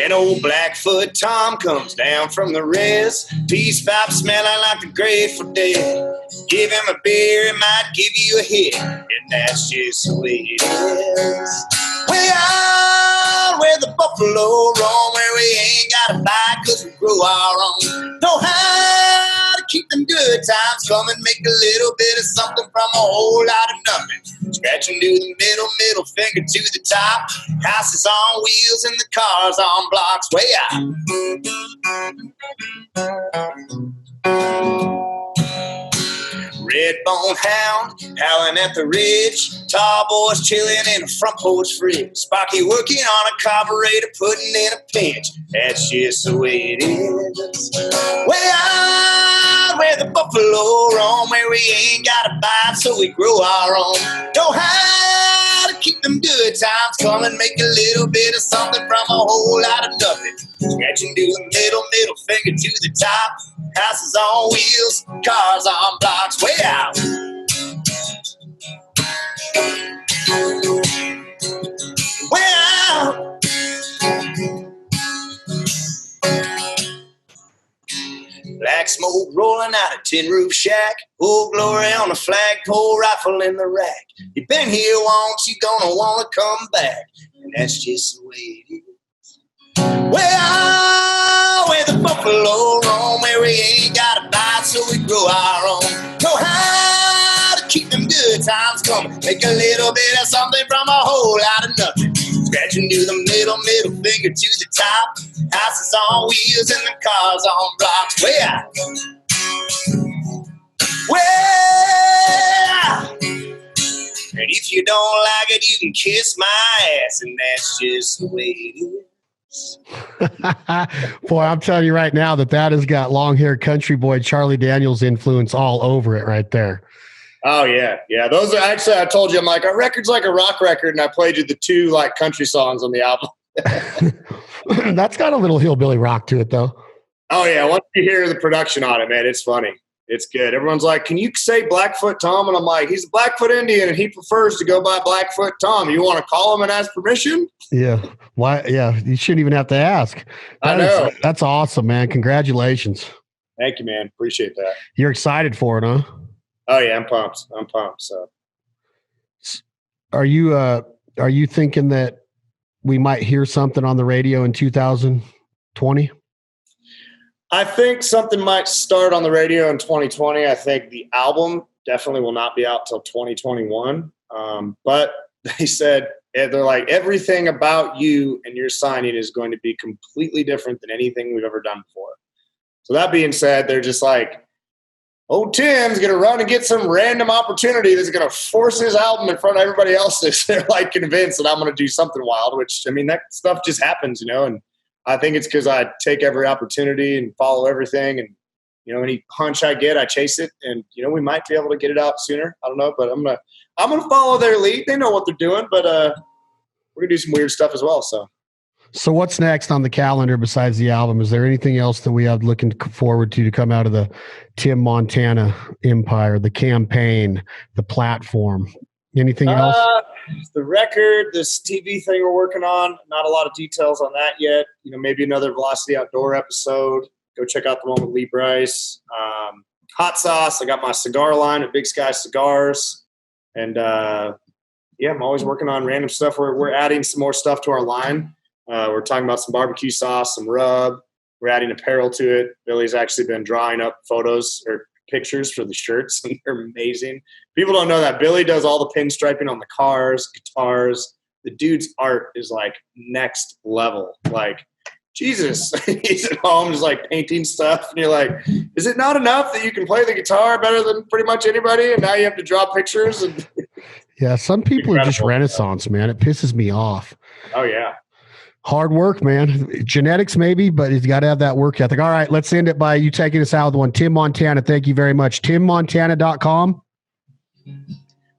And old Blackfoot Tom comes down from the res, peace pipe smelling like the Grateful Dead. Give him a beer, he might give you a hit, and that's just the way it is. Way out where the buffalo roam, where we ain't gotta buy 'cause we grow our own. Know how to keep them good times coming, make a little bit of something from a whole lot of nothing. Scratching to the middle finger to the top. Houses on wheels and the cars on blocks. Way out. Red-bone hound howling at the ridge. Tall boys chilling in a front porch fridge. Sparky working on a carburetor, putting in a pinch. That's just the way it is. Way out where the buffalo roam, where we ain't got a bite, so we grow our own. Know how to keep them good times coming, make a little bit of something from a whole lot of nothing. Scratching to the middle finger to the top. Houses on wheels, cars on blocks, way out. Way out. Black smoke rolling out a tin roof shack. Old glory on a flagpole, rifle in the rack. You been here once, you gonna wanna come back. And that's just the way it is. Way out where the buffalo roam, where we ain't got a bite, so we grow our own. Know how to keep them good times coming, make a little bit of something from a whole lot of nothing. Scratching to the middle finger to the top. Houses on wheels and the cars on blocks. Way out. Way out. And if you don't like it, you can kiss my ass, and that's just the way it is. Boy, I'm telling you right now that has got long-haired country boy Charlie Daniels influence all over it right there. Oh, yeah. Yeah, those are actually, I told you, I'm like, our record's like a rock record, and I played you the two, like, country songs on the album. That's got a little hillbilly rock to it, though. Oh, yeah. Once you hear the production on it, man, it's funny. It's good. Everyone's like, can you say Blackfoot Tom? And I'm like, he's a Blackfoot Indian, and he prefers to go by Blackfoot Tom. You want to call him and ask permission? Yeah. Why? Yeah, you shouldn't even have to ask. I know. That's awesome, man. Congratulations. Thank you, man. Appreciate that. You're excited for it, huh? Oh, yeah, I'm pumped. So, are you thinking that we might hear something on the radio in 2020? I think something might start on the radio in 2020. I think the album definitely will not be out till 2021. But they said, they're like, everything about you and your signing is going to be completely different than anything we've ever done before. So that being said, they're just like, oh, Tim's going to run and get some random opportunity that's going to force his album in front of everybody else's. They're like convinced that I'm going to do something wild, which, I mean, that stuff just happens, and I think it's because I take every opportunity and follow everything. And, any hunch I get, I chase it. And, we might be able to get it out sooner. I don't know, but I'm going to follow their lead. They know what they're doing, but we're going to do some weird stuff as well. So what's next on the calendar besides the album? Is there anything else that we have looking forward to come out of the Tim Montana empire, the campaign, the platform? Anything else? The record, this TV thing we're working on, not a lot of details on that yet. Maybe another Velocity Outdoor episode. Go check out the one with Lee Bryce. Hot sauce. I got my cigar line at Big Sky Cigars. And, I'm always working on random stuff. We're adding some more stuff to our line. We're talking about some barbecue sauce, some rub. We're adding apparel to it. Billy's actually been drawing up photos or pictures for the shirts, and they're amazing. People don't know that Billy does all the pinstriping on the cars, guitars. The dude's art is like next level. Like, Jesus, he's at home just like painting stuff, and you're like, is it not enough that you can play the guitar better than pretty much anybody, and now you have to draw pictures? And yeah, some people are just Renaissance, man. It pisses me off. Oh yeah. Hard work, man. Genetics maybe, but he's got to have that work ethic. All right, let's end it by you taking us out with one. Tim Montana, thank you very much. TimMontana.com.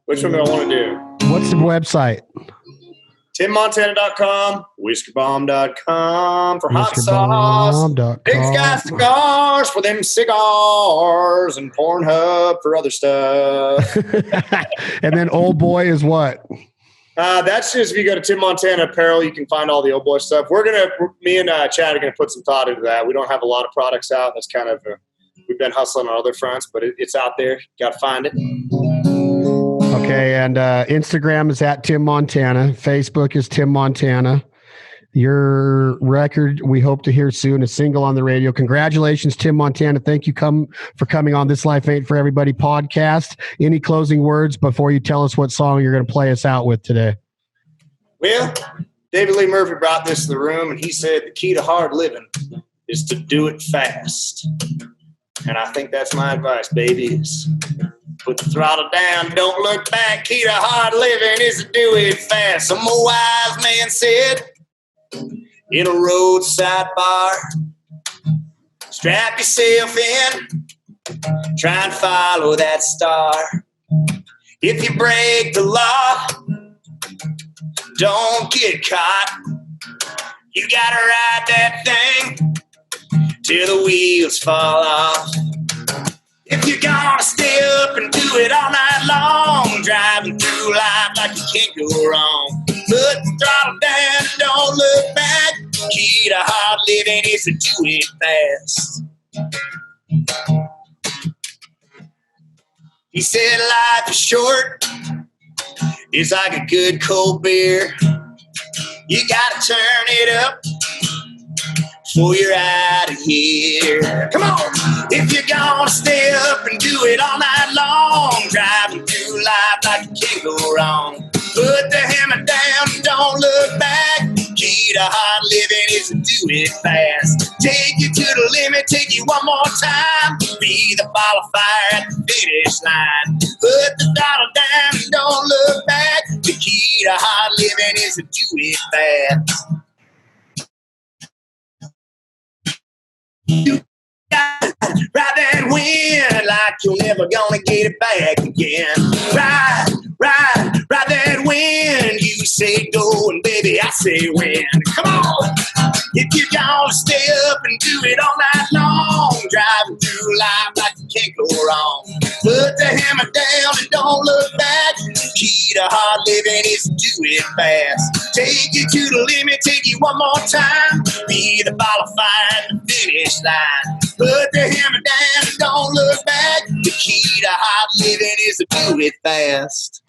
Which one do I want to do? What's the website? TimMontana.com, WhiskerBomb.com for hot sauce, Big Sky Cigars for them cigars, and Pornhub for other stuff. And then Old Boy is what? That's just, if you go to Tim Montana Apparel, you can find all the Old Boy stuff. Me and Chad are going to put some thought into that. We don't have a lot of products out. That's kind of, we've been hustling on other fronts, but it's out there. Got to find it. Okay. And Instagram is at Tim Montana. Facebook is Tim Montana. Your record, we hope to hear soon, a single on the radio. Congratulations, Tim Montana. Thank you for coming on This Life Ain't For Everybody podcast. Any closing words before you tell us what song you're going to play us out with today? Well, David Lee Murphy brought this to the room, and he said the key to hard living is to do it fast. And I think that's my advice, babies. Put the throttle down, don't look back. Key to hard living is to do it fast. Some old wise man said in a roadside bar, strap yourself in, try and follow that star. If you break the law, don't get caught. You gotta ride that thing till the wheels fall off. If you're gonna stay up and do it all night long, driving through life like you can't go wrong. Put the throttle down and don't look back. Key to hard living is to do it fast. He said life is short, it's like a good cold beer. You gotta turn it up before you're out of here. Come on! If you're gonna stay up and do it all night long, driving through life like you can't go wrong. Put the hammer down and don't look back. Key to hard living is to do it fast. Take you to the limit, take you one more time. Be the ball of fire at the finish line. Put the throttle down and don't look back. The key to hard living is to do it fast. You gotta ride that wind like you're never gonna get it back again. Ride that wind. You say go and baby I say when. Come on. If you're gonna stay up and do it all night long, driving through life like you can't go wrong. Put the hammer down and don't look back. Key to hard living is to do it fast. Take you to the limit, take you one more time. Be the ball of fire at the finish line. Put the hammer down and don't look back. The key to hard living is to do it fast.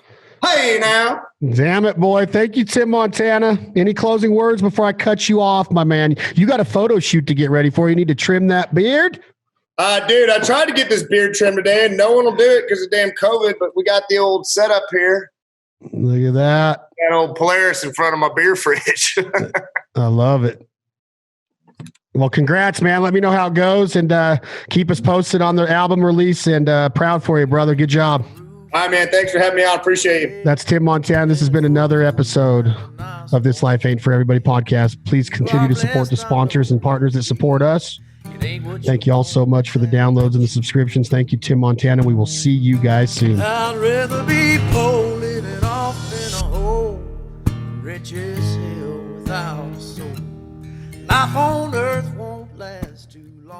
Hey now. Damn it, boy. Thank you, Tim Montana. Any closing words before I cut you off, my man? You got a photo shoot to get ready for. You need to trim that beard. Dude, I tried to get this beard trimmed today, and no one will do it because of damn COVID, but we got the old setup here. Look at that. Got old Polaris in front of my beer fridge. I love it. Well, congrats, man. Let me know how it goes, and keep us posted on the album release, and proud for you, brother. Good job. All right, man. Thanks for having me on. Appreciate you. That's Tim Montana. This has been another episode of This Life Ain't For Everybody podcast. Please continue to support the sponsors and partners that support us. Thank you all so much for the downloads and the subscriptions. Thank you, Tim Montana. We will see you guys soon. I'd rather be poor living off in a hole, rich as hell without a soul. Life on earth won't last too long.